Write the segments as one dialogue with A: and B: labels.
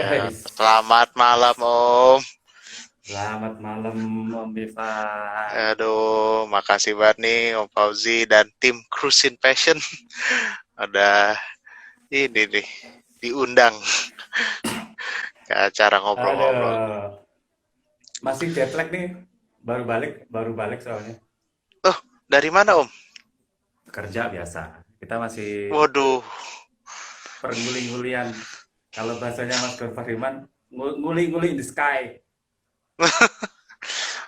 A: Ya,
B: Wes,
A: selamat malam Om.
B: selamat malam Om Ivan.
A: Aduh, makasih banget nih Om Fauzi dan tim Cruisin Passion. Ada ini nih, diundang ke acara ngobrol-ngobrol.
B: Aduh, masih jet lag nih. Baru balik soalnya.
A: Oh, dari mana Om?
B: Kerja biasa. Kita masih
A: Waduh,
B: pernguli-ngulian. Kalau bahasanya Mas Gun Fahriman, nguli-nguli in the sky.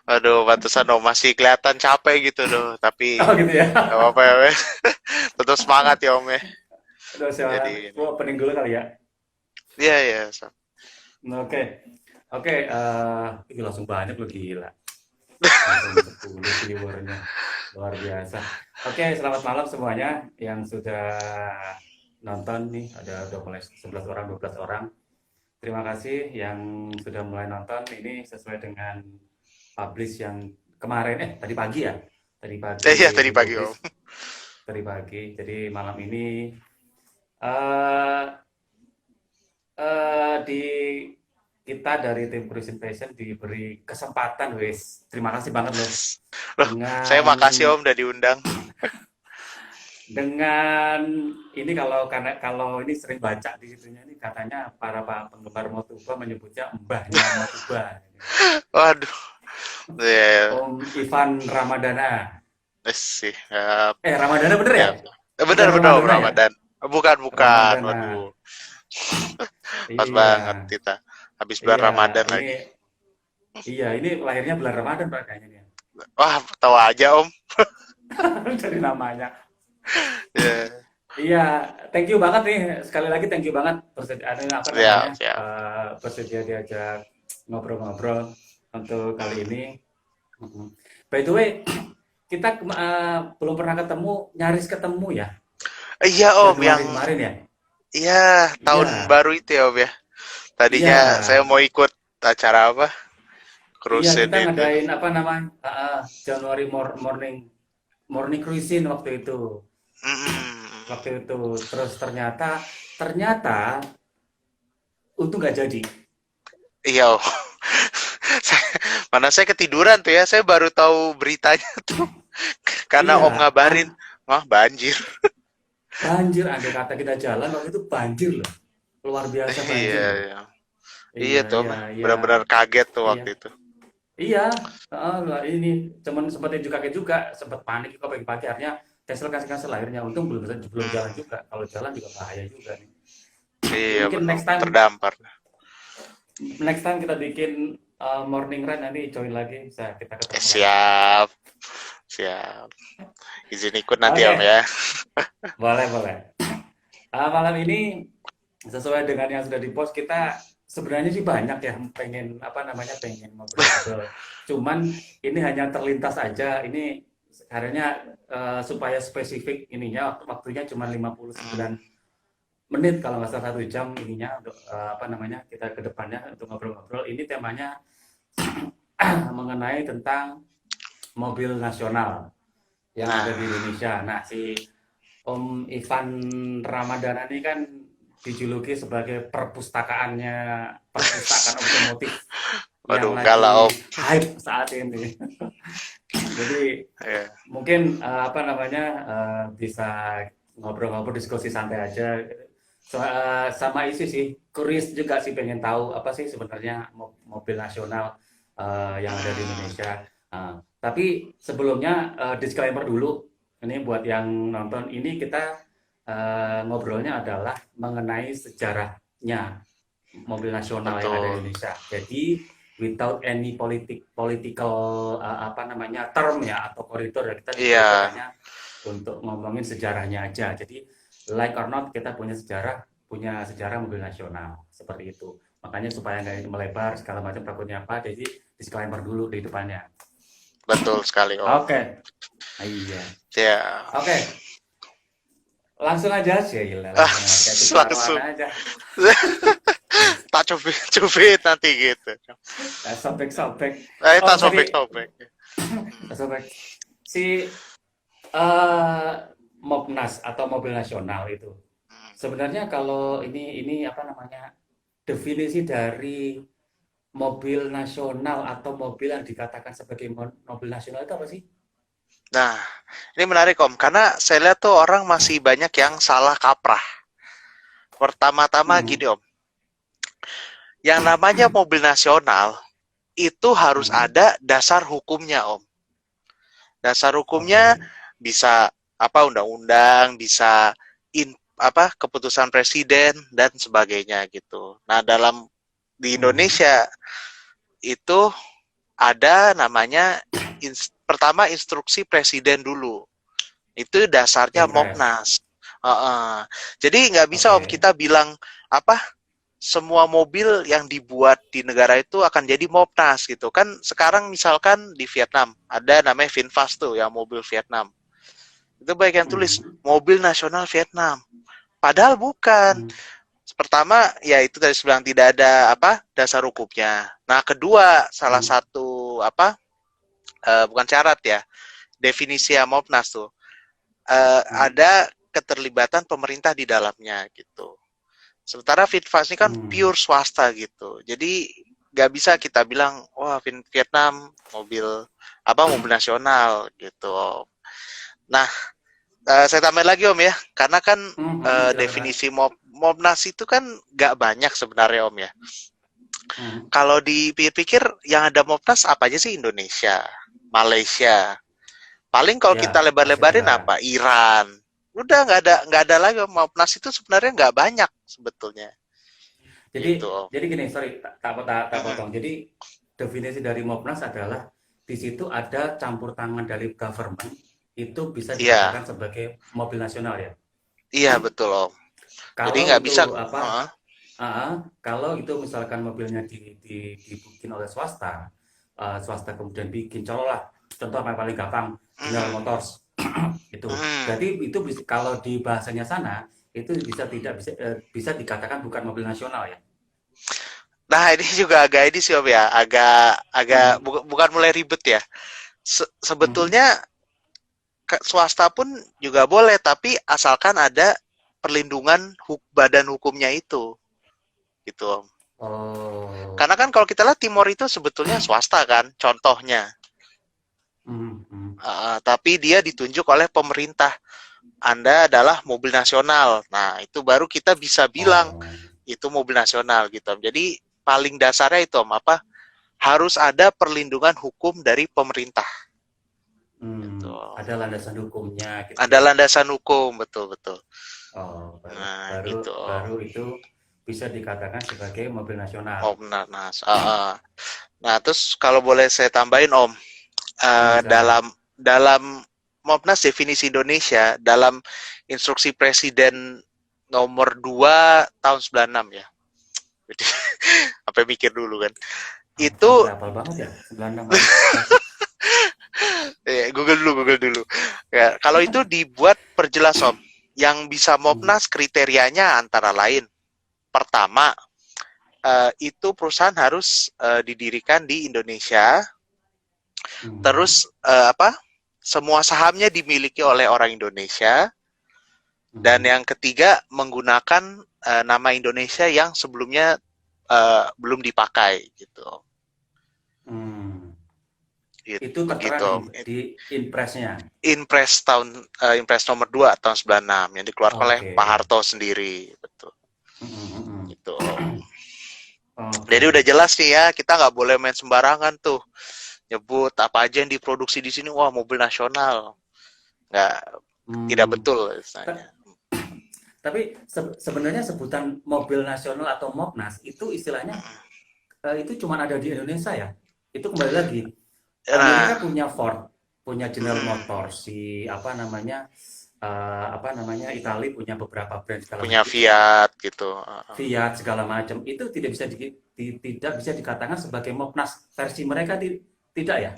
A: aduh, pantesan Om masih kelihatan capek gitu loh. Tapi
B: Oh gitu ya.
A: gak apa-apa ya, Om. Tetap semangat ya Om ya.
B: Udah siaran.
A: Jadi ini.
B: Gua opening dulu kali ya.
A: Iya, iya.
B: Oke. Oke, ini langsung banyak loh gila. Langsung 10 viewernya. Luar biasa. Oke, selamat malam semuanya yang sudah nonton nih. Udah mulai 11 orang, 12 orang. Terima kasih yang sudah mulai nonton. Ini sesuai dengan publish yang kemarin, tadi pagi ya. Tadi pagi
A: Iya, tadi pagi
B: dipublish,
A: Om.
B: tadi pagi. Jadi malam ini eh di kita dari tim Cruising Passion diberi kesempatan, wes. Terima kasih banget loh
A: Loh, saya
B: dengan
A: makasih Om udah diundang.
B: dengan ini kalau ini sering baca di situnya ini katanya para penggemar Motuba menyebutnya mbahnya Motuba.
A: Waduh, ya.
B: Om Ivan Ramadana.
A: Sih,
B: Ramadana bener ya?
A: ya.
B: Bukan
A: Benar-benar Om
B: Ramadana ya?
A: Ramadan. Bukan, bukan.
B: Ramadana.
A: Waduh, pas
B: Iya,
A: banget kita. Habis bulan
B: iya.
A: Ramadan
B: Ini
A: lagi.
B: ini lahirnya bulan Ramadan Pak kayaknya nih.
A: Wah, tahu aja Om.
B: Dari namanya.
A: Ya,
B: Iya, thank you banget nih. Sekali lagi thank you banget apa namanya?
A: siap, siap.
B: Bersedia diajak ngobrol-ngobrol untuk kali ini. By the way, kita belum pernah ketemu, nyaris ketemu ya,
A: Iya Om,
B: Januari
A: yang
B: kemarin ya.
A: ya tahun
B: Iya,
A: baru itu ya Om ya.
B: iya,
A: Tadinya saya mau ikut acara apa?
B: iya
A: Cruisin
B: kita
A: itu.
B: ngadain apa namanya Januari morning morning cruising
A: Mm-mm.
B: waktu itu. Terus ternyata ternyata untung nggak jadi.
A: Iya Om. Saya- Mana saya ketiduran tuh ya. Saya baru tahu beritanya tuh karena Om
B: Iya,
A: ngabarin. Wah, banjir.
B: banjir. Andai kata kita jalan waktu itu banjir loh, luar biasa banjir
A: Iya,
B: loh.
A: iya. Iya
B: Iya,
A: tuh Om.
B: iya, iya,
A: Benar-benar kaget tuh
B: iya.
A: waktu itu.
B: Iya, lah ini cuman sempat kaget juga, sempat panik kok pagi-pagi akhirnya cancel akhirnya. Untung belum jalan
A: Hmm.
B: juga. Kalau jalan juga bahaya juga nih. Ya,
A: Iya
B: mungkin
A: benar,
B: next time
A: terdampar.
B: kita bikin morning run nanti join lagi bisa kita ketemu lagi.
A: Siap, siap. Izin ikut nanti Om
B: Oke,
A: ya.
B: boleh boleh. Malam ini sesuai dengan yang sudah di-post kita sebenarnya sih banyak ya pengen apa namanya pengen ngobrol-ngobrol. Cuman ini hanya terlintas aja. Ini karena supaya spesifik ininya waktunya cuma 59 menit kalau nggak salah 1 jam ininya untuk apa namanya kita ke depannya untuk ngobrol-ngobrol. Ini temanya mengenai tentang mobil nasional yang ada di
A: Nah,
B: Indonesia. Nah, si Om Ivan Ramadana ini kan dijuluki sebagai perpustakaan otomotif yang
A: waduh, enggak lah Om.
B: lagi hype saat ini. Jadi
A: Ya.
B: mungkin apa namanya bisa ngobrol-ngobrol diskusi santai aja. Sama isi sih, curious juga sih pengen tahu apa sih sebenarnya mobil nasional yang ada di
A: Hmm,
B: Indonesia. Tapi sebelumnya disclaimer dulu, ini buat yang nonton ini kita ngobrolnya adalah mengenai sejarahnya mobil nasional yang ada di
A: betul.
B: Indonesia. Jadi without any political apa namanya term ya atau koridor ya kita di sini itu
A: Iya,
B: hanya untuk ngomongin sejarahnya aja. Jadi like or not kita punya sejarah mobil nasional seperti itu. Makanya supaya nggak melebar segala macam takutnya apa. Jadi disclaimer dulu di depannya.
A: betul sekali Om.
B: Oke, iya.
A: Ya,
B: Oke, langsung aja sih, gila.
A: ah,
B: Langsung aja kayak tutup
A: langsung.
B: arwana aja.
A: Tak cubit nanti gitu.
B: Sobek-sobek.
A: Tak
B: Oh, tadi
A: sobek-sobek. Hmm,
B: sobek. Si eh Mopnas atau mobil nasional itu.
A: hmm.
B: Sebenarnya kalau ini apa namanya? definisi dari mobil nasional atau mobil yang dikatakan sebagai mobil nasional itu apa sih?
A: Nah, ini menarik Om, karena saya lihat tuh orang masih banyak yang salah kaprah. Pertama-tama
B: Hmm.
A: gini Om, yang namanya mobil nasional itu harus
B: Hmm.
A: ada dasar hukumnya Om. Dasar hukumnya
B: Oke.
A: bisa apa undang-undang, bisa apa keputusan presiden dan sebagainya gitu. Nah, di
B: Hmm.
A: Indonesia itu ada namanya pertama instruksi presiden dulu. Itu dasarnya
B: Impres.
A: Mopnas. Jadi nggak bisa Om
B: Oke.
A: kita bilang apa semua mobil yang dibuat di negara itu akan jadi Mopnas gitu kan. Sekarang misalkan di Vietnam ada namanya VinFast tuh yang mobil Vietnam. Itu baik yang tulis
B: Hmm.
A: mobil nasional Vietnam. Padahal bukan.
B: Hmm.
A: Pertama, ya itu tadi bilang tidak ada apa dasar hukumnya. Nah, kedua, salah
B: Hmm.
A: satu apa bukan syarat ya, definisi Mopnas tuh
B: Hmm.
A: ada keterlibatan pemerintah di dalamnya gitu. Sementara VinFast ini kan
B: Hmm.
A: pure swasta gitu. Jadi nggak bisa kita bilang wah Vietnam mobil apa mobil nasional gitu. Nah, saya tambahin lagi Om ya, karena kan
B: Hmm. Silakan.
A: definisi Mopnas itu kan nggak banyak sebenarnya Om ya.
B: Hmm.
A: Kalau dipikir-pikir yang ada Mopnas apa aja sih Indonesia, Malaysia. Paling kalau
B: Ya,
A: kita
B: Asia
A: lebar-lebarin
B: Tenggara.
A: apa? Iran. Udah nggak ada lagi Mopnas itu sebenarnya nggak banyak sebetulnya. Gitu
B: Jadi,
A: Om.
B: jadi gini, sorry, tak
A: Mm-mm.
B: potong. Jadi, definisi dari Mopnas adalah di situ ada campur tangan dari government, itu bisa
A: Iya,
B: dikatakan sebagai mobil nasional ya.
A: iya betul Om. Jadi
B: Kalau
A: nggak
B: itu
A: bisa.
B: apa?
A: uh,
B: Kalau itu misalkan mobilnya dibikin oleh swasta, swasta kemudian bikin, contoh yang paling gampang, General
A: mm,
B: Motors itu.
A: mm.
B: Berarti itu kalau di bahasanya sana itu tidak bisa bisa dikatakan bukan mobil nasional ya.
A: Nah ini juga agak ini sih Om ya, agak agak
B: Hmm.
A: bukan mulai ribet ya.
B: Hmm.
A: Sebetulnya swasta pun juga boleh, tapi asalkan ada perlindungan badan hukumnya itu, gitu Om.
B: Oh.
A: Karena kan kalau kita lihat Timor itu sebetulnya swasta kan, contohnya.
B: Hmm. Hmm.
A: Tapi dia ditunjuk oleh pemerintah. Anda adalah mobil nasional. Nah, itu baru kita bisa bilang
B: Oh.
A: itu mobil nasional gitu. Jadi paling dasarnya itu Om, apa? Harus ada perlindungan hukum dari pemerintah gitu.
B: Ada landasan hukumnya gitu
A: Ada
B: ya.
A: landasan hukum, betul betul.
B: Oh, baru
A: Nah,
B: baru
A: gitu Om.
B: baru itu bisa dikatakan sebagai mobil nasional.
A: Om Nanas. Nah, terus kalau boleh saya tambahin Om,
B: Silakan.
A: dalam Mopnas definisi Indonesia dalam instruksi Presiden nomor 2 tahun 96 ya. Jadi sampai mikir dulu kan.
B: Sampai
A: Itu
B: hafal banget ya, 96 kali. Ya.
A: Google dulu. Ya, kalau itu dibuat perjelas Om, yang bisa
B: Hmm.
A: Mopnas kriterianya antara lain pertama itu perusahaan harus didirikan di Indonesia,
B: Hmm.
A: terus apa? Semua sahamnya dimiliki oleh orang Indonesia, dan
B: Hmm.
A: yang ketiga menggunakan nama Indonesia yang sebelumnya belum dipakai gitu.
B: Hmm.
A: Gitu
B: Itu tertera
A: begitu.
B: di impresnya.
A: Impres nomor 2 tahun 96 yang dikeluarkan oleh Pak
B: Oke.
A: Harto sendiri, betul.
B: Hmm.
A: Gitu. Jadi udah
B: Oke.
A: jelas nih ya, kita nggak boleh main sembarangan tuh. Nyebut apa aja yang diproduksi di sini, wah mobil nasional. Nggak, tidak
B: Hmm.
A: betul misalnya.
B: Ta- Tapi sebenarnya sebutan mobil nasional atau Mopnas itu istilahnya itu cuma ada di Indonesia ya. Itu kembali lagi.
A: Nah,
B: Amerika punya Ford, punya General
A: mm,
B: Motors, apa namanya Italia punya beberapa brand segala
A: punya
B: macam itu,
A: Fiat gitu.
B: Fiat segala macam itu tidak bisa dikatakan sebagai Mopnas versi mereka tidak ya.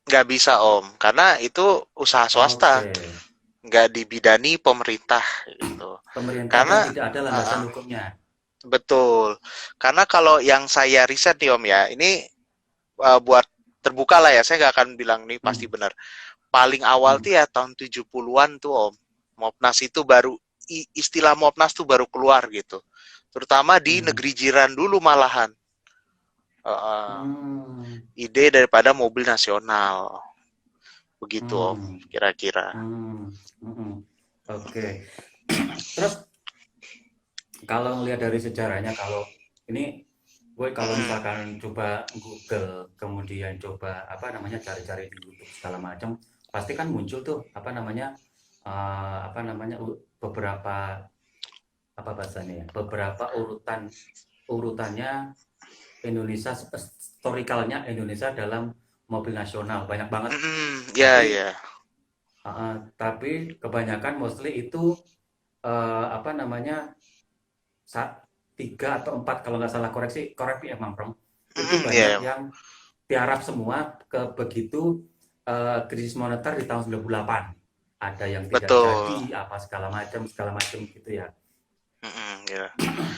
A: Nggak bisa Om, karena itu usaha swasta,
B: Oke,
A: nggak dibidani pemerintah gitu.
B: pemerintah dan
A: Karena
B: tidak ada landasan
A: uh,
B: hukumnya.
A: betul, karena kalau yang saya riset nih Om ya, ini buat terbuka lah ya, saya nggak akan bilang nih pasti
B: Hmm.
A: benar. Paling awal
B: Hmm.
A: tuh ya tahun 70-an tuh Om, Mopnas itu baru istilah Mopnas tuh baru keluar gitu. terutama di
B: Hmm.
A: negeri jiran dulu malahan.
B: Hmm.
A: Ide daripada mobil nasional. Begitu Om,
B: Hmm.
A: kira-kira.
B: Hmm. Hmm. Oke. Terus kalau ngelihat dari sejarahnya, kalau ini gue kalau
A: Mm-mm.
B: misalkan coba Google, kemudian coba apa namanya cari-cari di YouTube segala macam, pasti kan muncul tuh apa namanya beberapa apa bahasanya ya, beberapa urutannya Indonesia, historikalnya Indonesia dalam mobil nasional banyak banget.
A: Mm-mm. Ya,
B: Tapi
A: ya.
B: tapi kebanyakan mostly itu apa namanya tiga atau empat kalau nggak salah, koreksi emang Bro, itu
A: Mm-mm.
B: banyak
A: Ya,
B: yang tiarap semua ke begitu krisis moneter di tahun 98, ada yang tidak
A: betul.
B: jadi apa segala macam gitu ya.
A: Mm-mm. Ya.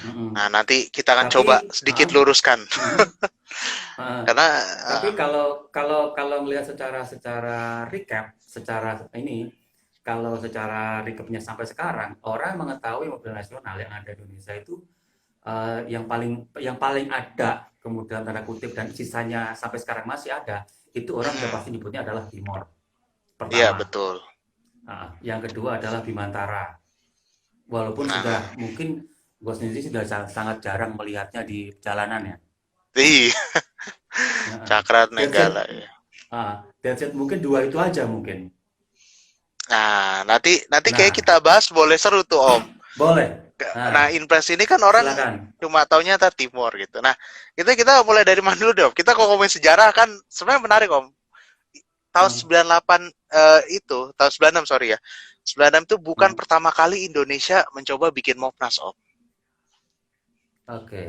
B: Mm-mm.
A: Nah, nanti kita akan coba
B: Tapi
A: sedikit luruskan.
B: mm-mm, uh,
A: Karena,
B: tapi kalau kalau kalau melihat secara secara recap, secara recapnya sampai sekarang, orang mengetahui mobil nasional yang ada di Indonesia itu yang paling ada, kemudian tanda kutip, dan sisanya sampai sekarang masih ada, itu orang udah
A: mm-mm.
B: pasti nyebutnya adalah Timor
A: Iya,
B: pertama.
A: betul.
B: Yang kedua adalah Bimantara, walaupun
A: Nah,
B: sudah mungkin gue sendiri sudah sangat jarang melihatnya di jalanan ya.
A: iya,
B: Nah,
A: Cakra
B: that's it.
A: Nenggala ya.
B: Mungkin dua itu aja mungkin.
A: Nah, nanti kayak
B: Nah,
A: kita bahas boleh seru tuh Om.
B: boleh.
A: Nah,
B: Nah,
A: Inpres ini kan orang
B: silakan.
A: cuma taunya Timor gitu. Nah, kita mulai dari mana dulu deh Om? Kita kalau ngomongin sejarah kan sebenarnya menarik Om. Tahun
B: Hmm,
A: 98 tahun 96 sorry ya. 96 itu bukan
B: hmm,
A: pertama kali Indonesia mencoba bikin Mopnas Om.
B: oke.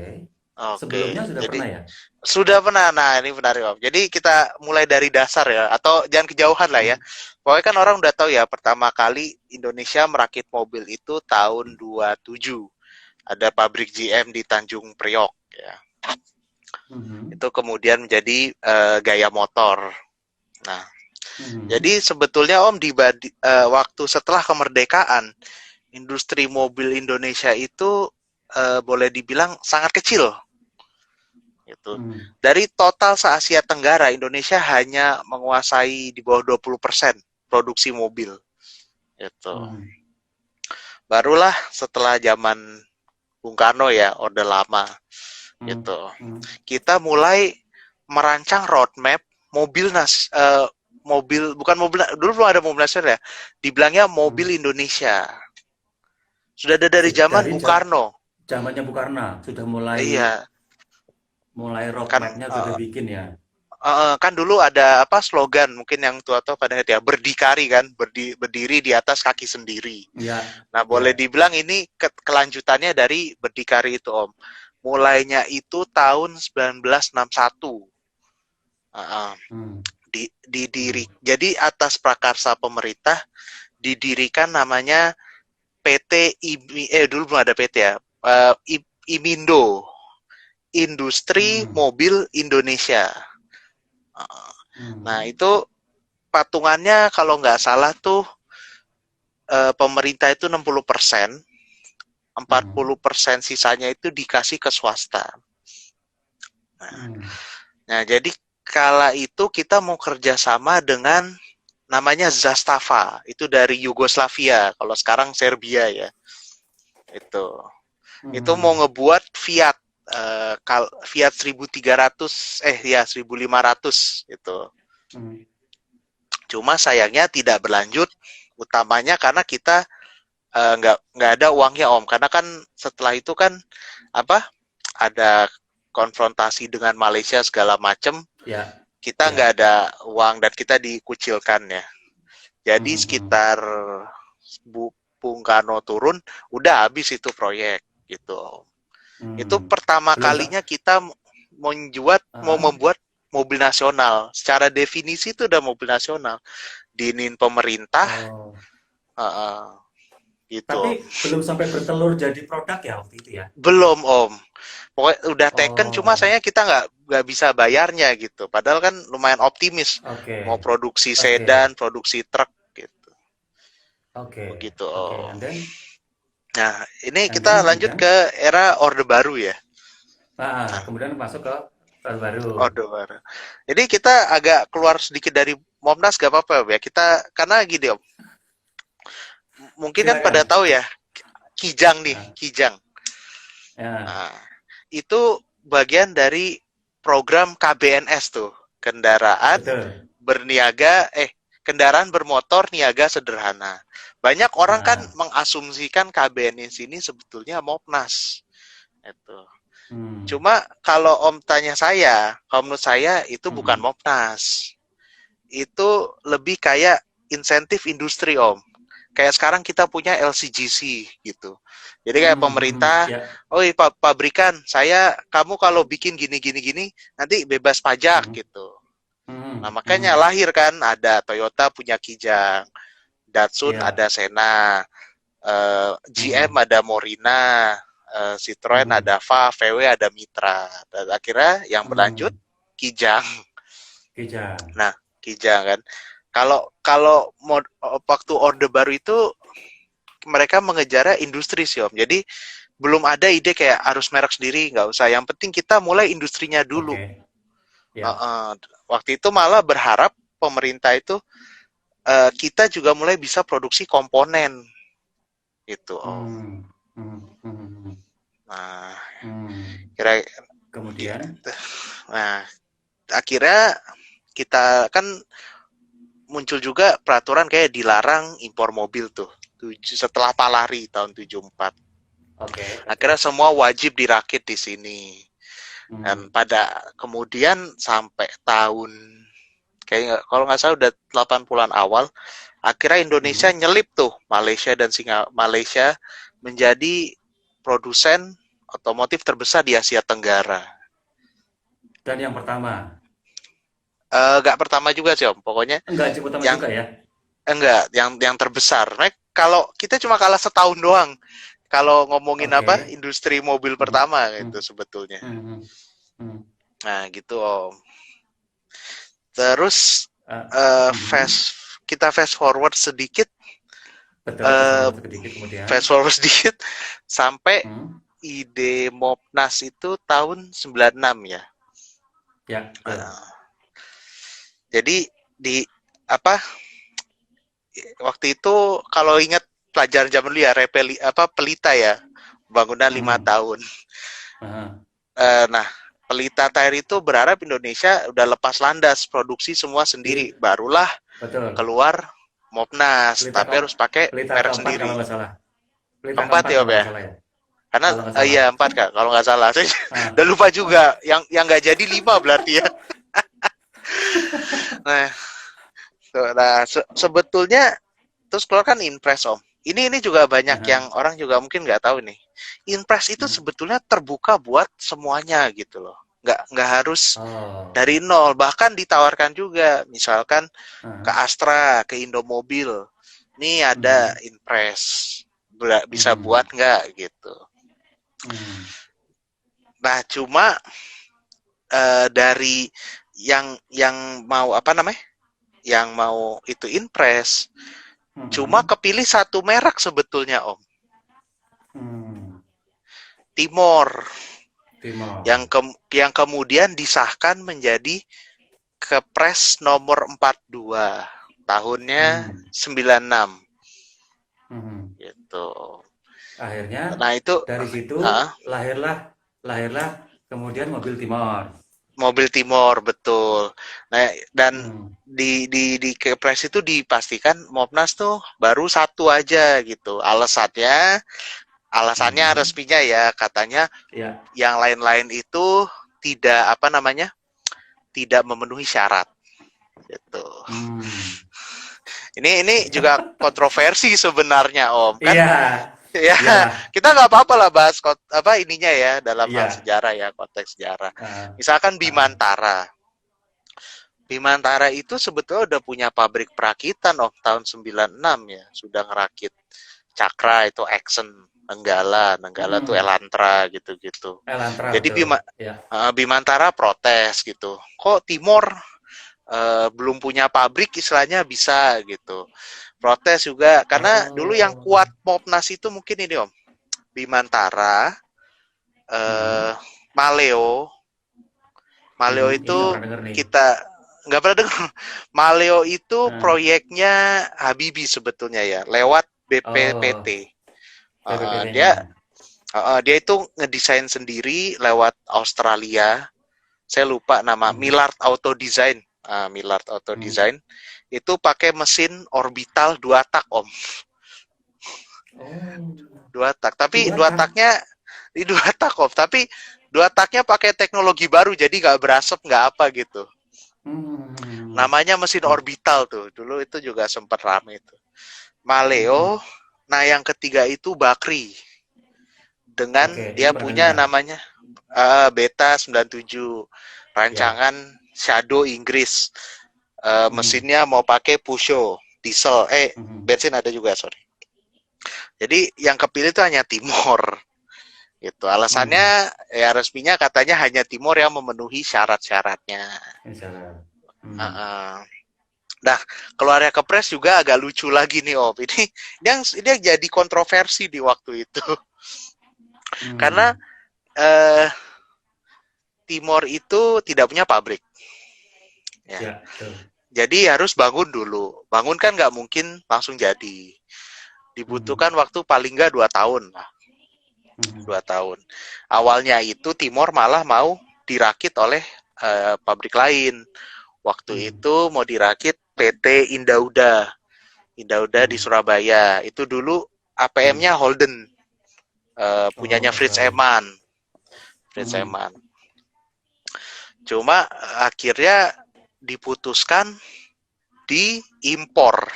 A: Oke,
B: Sebelumnya sudah
A: jadi
B: pernah ya?
A: sudah pernah. Nah, ini menarik Om. Jadi kita mulai dari dasar ya, atau jangan kejauhan lah ya.
B: Hmm,
A: Pokoknya kan orang udah tahu ya, pertama kali Indonesia merakit mobil itu tahun 27. Ada pabrik GM di Tanjung Priok ya.
B: hmm,
A: Itu kemudian menjadi gaya motor. Nah,
B: hmm,
A: jadi sebetulnya Om waktu setelah kemerdekaan, industri mobil Indonesia itu boleh dibilang sangat kecil gitu.
B: hmm,
A: Dari total se-Asia Tenggara, Indonesia hanya menguasai di bawah 20% produksi mobil gitu.
B: hmm,
A: Barulah setelah zaman Bung Karno ya, Orde Lama
B: hmm,
A: gitu.
B: hmm,
A: Kita mulai merancang roadmap mobil mobil bukan mobil dulu belum ada mobil nasional ya, dibilangnya mobil
B: hmm.
A: Indonesia. Sudah ada dari zaman
B: Dari
A: Bung Karno.
B: zamannya Bung Karno sudah mulai
A: Iya,
B: mulai
A: kan
B: roadmapnya sudah bikin ya.
A: kan dulu ada apa slogan mungkin yang tua-tua pada ingat ya, berdikari kan, berdiri di atas kaki sendiri.
B: Ya,
A: Nah, boleh
B: ya.
A: dibilang ini kelanjutannya dari berdikari itu Om. Mulainya itu tahun 1961. Uh,
B: Hmm,
A: didiri.
B: hmm,
A: Jadi atas prakarsa pemerintah didirikan namanya PT dulu belum ada PT ya. IMINDO, Industri
B: hmm,
A: Mobil Indonesia. Nah,
B: hmm,
A: itu patungannya kalau nggak salah tuh pemerintah itu 60%,
B: hmm,
A: 40% sisanya itu dikasih ke swasta.
B: hmm,
A: Nah, jadi kala itu kita mau kerjasama dengan namanya Zastava, itu dari Yugoslavia, kalau sekarang Serbia ya. Itu mau
B: hmm,
A: ngebuat Fiat Fiat 1300 ya 1500 itu.
B: hmm,
A: Cuma sayangnya tidak berlanjut, utamanya karena kita nggak ada uangnya Om, karena kan setelah itu kan apa ada konfrontasi dengan Malaysia segala macem,
B: ya,
A: kita nggak
B: ya.
A: ada uang dan kita dikucilkan ya. Jadi
B: Hmm, hmm.
A: sekitar Bung Karno turun, udah habis itu proyek gitu. Itu
B: Hmm.
A: pertama
B: Belum
A: kalinya kita mau
B: ah,
A: membuat mobil nasional. Secara definisi itu udah mobil nasional. Diinin pemerintah,
B: oh.
A: uh, uh, gitu.
B: Tapi belum sampai bertelur jadi produk ya waktu itu ya.
A: Belum Om. Pokoknya udah taken, cuma
B: Oh,
A: saya kita nggak bisa bayarnya gitu. Padahal kan lumayan optimis
B: oke,
A: mau produksi
B: oke,
A: sedan, produksi truk gitu.
B: oke,
A: Begitu
B: oke.
A: Om.
B: And then,
A: Nah, ini
B: Lanjut,
A: kita lanjut
B: kemudian,
A: ke era Orde Baru ya.
B: kemudian masuk ke Orde Baru.
A: Orde Baru. Jadi kita agak keluar sedikit dari Momnas gak apa-apa ya. Kita karena gini Om, mungkin kan pada
B: Silakan.
A: tahu ya, Kijang nih,
B: Nah,
A: Kijang.
B: ya,
A: Nah, itu bagian dari program KBNS tuh, kendaraan
B: betul.
A: berniaga, kendaraan bermotor niaga sederhana. Banyak orang kan
B: Nah,
A: mengasumsikan KBNS ini sebetulnya Mopnas. Itu.
B: hmm,
A: Cuma kalau Om tanya saya, kalau menurut saya itu bukan
B: hmm,
A: Mopnas. Itu lebih kayak insentif industri Om. Kayak sekarang kita punya LCGC gitu. Jadi kayak pemerintah,
B: ya,
A: oh iya, pabrikan, kamu kalau bikin gini gini gini nanti bebas pajak
B: hmm,
A: gitu. Nah,
B: hmm,
A: makanya
B: hmm,
A: lahir kan ada Toyota punya Kijang, Datsun ada
B: ya,
A: Sena, GM
B: hmm,
A: ada Morina, Citroen
B: hmm,
A: ada VW ada Mitra. Dan akhirnya yang berlanjut
B: hmm,
A: Kijang.
B: Kijang.
A: Nah, Kijang kan. Kalau kalau waktu Orde Baru itu mereka mengejar industri sih Om. Jadi belum ada ide kayak harus merek sendiri, nggak usah. Yang penting kita mulai industrinya dulu.
B: Oke, ya.
A: Waktu itu malah berharap pemerintah itu kita juga mulai bisa produksi komponen itu Om.
B: Hmm, hmm, hmm, hmm,
A: Nah,
B: hmm.
A: kira
B: Kemudian,
A: nah akhirnya kita kan muncul juga peraturan kayak dilarang impor mobil tuh. Setelah Palari tahun 74.
B: oke, oke.
A: Akhirnya semua wajib dirakit di sini. Dan
B: Hmm,
A: pada kemudian sampai tahun kayak kalau nggak salah udah 80-an awal, akhirnya Indonesia
B: hmm.
A: nyelip tuh Malaysia dan Malaysia menjadi produsen otomotif terbesar di Asia Tenggara.
B: Dan yang pertama,
A: Nggak pertama juga sih Om, pokoknya
B: enggak yang pertama
A: yang
B: juga ya?
A: enggak, yang terbesar. Nah, kalau kita cuma kalah setahun doang. Kalau ngomongin apa
B: Oke.
A: industri mobil
B: Hmm,
A: pertama
B: hmm,
A: itu sebetulnya.
B: hmm, hmm, hmm.
A: Nah gitu Om. Terus
B: Mhm.
A: kita fast forward sedikit,
B: Betul,
A: eh,
B: pesawat sedikit kemudian.
A: fast forward sedikit sampai
B: Hmm,
A: ide Mopnas itu tahun 96 ya.
B: ya, betul.
A: Eh, jadi di apa waktu itu kalau ingat pelajaran zaman dulu ya pelita ya bangunan 5 tahun.
B: Aha,
A: Nah, Pelita Tire itu berharap Indonesia udah lepas landas, produksi semua sendiri,
B: i-
A: barulah
B: betul.
A: keluar Mopnas,
B: Pelita
A: tapi harus pakai
B: pelita
A: merek
B: keempat kalau
A: sendiri.
B: nggak salah. Pelita
A: Keempat
B: keempat
A: ya, Om
B: kalau
A: ya.
B: nggak salah ya.
A: Karena
B: Kalau nggak salah.
A: iya empat kak, kalau nggak salah. Saya udah
B: Ah,
A: lupa juga. Yang nggak jadi 5 berarti ya. Nah, sebetulnya terus keluar kan Impres Om. Ini juga banyak yang
B: aha,
A: orang juga mungkin nggak tahu nih. Impres itu
B: hmm.
A: sebetulnya terbuka buat semuanya gitu loh. Nggak harus
B: Oh,
A: dari nol, bahkan ditawarkan juga misalkan ke
B: aha,
A: Astra, ke Indomobil, nih ada
B: mhm,
A: Impres, bisa buat
B: mhm,
A: nggak gitu.
B: mhm,
A: Nah cuma dari yang mau apa namanya, yang mau itu Impres, cuma
B: mhm,
A: kepilih satu merek sebetulnya Om,
B: hmm.
A: Timor, yang
B: Timor.
A: ke, yang kemudian disahkan menjadi Kepres nomor 42 tahunnya
B: Hmm,
A: 96
B: mhm.
A: gitu.
B: Akhirnya
A: Nah itu
B: dari situ
A: ah,
B: lahirlah lahirlah kemudian mobil Timor.
A: mobil Timor betul. Nah dan
B: Hmm,
A: di Kepres itu dipastikan Mopnas tuh baru satu aja gitu. Alasannya
B: mhm.
A: resminya ya katanya
B: Ya.
A: yang lain-lain itu tidak apa namanya tidak memenuhi syarat gitu.
B: Hmm.
A: Ini juga kontroversi sebenarnya Om kan.
B: Iya,
A: Ya,
B: iyalah.
A: kita nggak apa-apa lah bahas apa ininya ya dalam hal
B: Iya.
A: sejarah ya, konteks sejarah.
B: Ah,
A: Misalkan
B: ah.
A: Bimantara. Bimantara itu sebetulnya udah punya pabrik perakitan tahun 96 ya, sudah ngerakit Cakra itu Exxon, Nenggala tuh
B: Mm-mm.
A: Elantra gitu-gitu.
B: Elantra
A: Jadi
B: betul. Ya.
A: Bimantara protes gitu. Kok Timor belum punya pabrik istilahnya bisa gitu. Protes juga karena dulu yang
B: Oh.
A: kuat Popnas itu mungkin ini Om. Bimantara,
B: Mhm.
A: Maleo. Maleo
B: Ini nggak
A: itu
B: pernah denger nih.
A: kita nggak pernah dengar. Maleo itu
B: Nah,
A: proyeknya Habibie sebetulnya ya, lewat BPPT.
B: oh,
A: Dia
B: PPPT-nya.
A: dia itu ngedesain sendiri lewat Australia. Saya lupa nama,
B: Mhm.
A: Millard Auto Design. Millard Auto
B: Mhm.
A: Design itu pakai mesin orbital 2 tak, Om.
B: Oh,
A: 2 tak. Tapi
B: dua
A: dua
B: tak.
A: taknya di 2 tak, Om. Tapi 2 taknya pakai teknologi baru, jadi nggak berasap, nggak apa gitu.
B: Hmm.
A: Namanya mesin
B: Hmm.
A: orbital tuh. Dulu itu juga sempat rame itu.
B: Hmm.
A: Maleo. Nah, yang ketiga itu Bakri. Dengan
B: Oke, ini
A: dia
B: pernah
A: punya
B: dengar.
A: namanya Beta 97.
B: Ya.
A: Rancangan Shadow Inggris.
B: Hmm.
A: Mesinnya mau pakai Pusho. Diesel.
B: Hmm.
A: Bensin ada juga, sorry. Jadi yang kepilih itu hanya Timor. Gitu.
B: Hmm.
A: Alasannya ya resminya katanya hanya Timor yang memenuhi syarat-syaratnya.
B: Ini salah.
A: Uh,
B: Hmm.
A: uh. Nah, keluarnya Kepres juga agak lucu lagi nih, Om. Ini yang jadi kontroversi di waktu itu. Karena
B: Hmm.
A: eh, Timor itu tidak punya pabrik. Ya.
B: Ya, betul.
A: Jadi harus bangun dulu. Bangun kan nggak mungkin langsung jadi.
B: Hmm.
A: Dibutuhkan waktu paling nggak 2 tahun lah.
B: Hmm.
A: 2 tahun. Awalnya itu Timor malah mau dirakit oleh pabrik lain. Waktu
B: Hmm.
A: itu mau dirakit PT Indauda. Indauda di
B: Hmm.
A: Surabaya. Itu dulu
B: Hmm.
A: APM-nya Holden. Punyanya
B: Oh,
A: Fritz
B: Australia.
A: Eman. Fritz
B: Hmm.
A: Eman. Cuma akhirnya diputuskan diimpor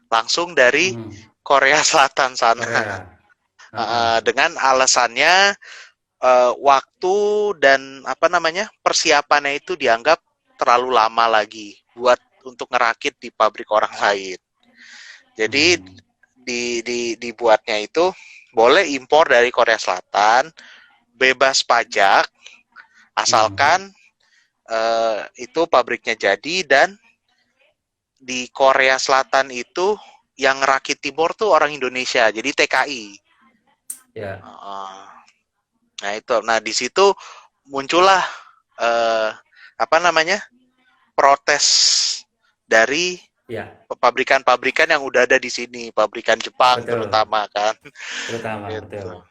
A: langsung dari
B: Hmm.
A: Korea Selatan sana.
B: Korea. Ah.
A: Dengan alasannya waktu dan apa namanya persiapannya itu dianggap terlalu lama lagi buat untuk ngerakit di pabrik orang lain. Jadi
B: Hmm.
A: dibuatnya itu boleh impor dari Korea Selatan, bebas pajak,
B: Hmm.
A: asalkan itu pabriknya jadi, dan di Korea Selatan itu yang ngerakit Timor tuh orang Indonesia, jadi TKI.
B: Ya.
A: Nah itu, nah di situ muncullah eh, apa namanya protes dari
B: Ya,
A: pabrikan-pabrikan yang udah ada di sini, pabrikan Jepang
B: betul.
A: terutama kan,
B: Terutama,
A: gitu.
B: betul.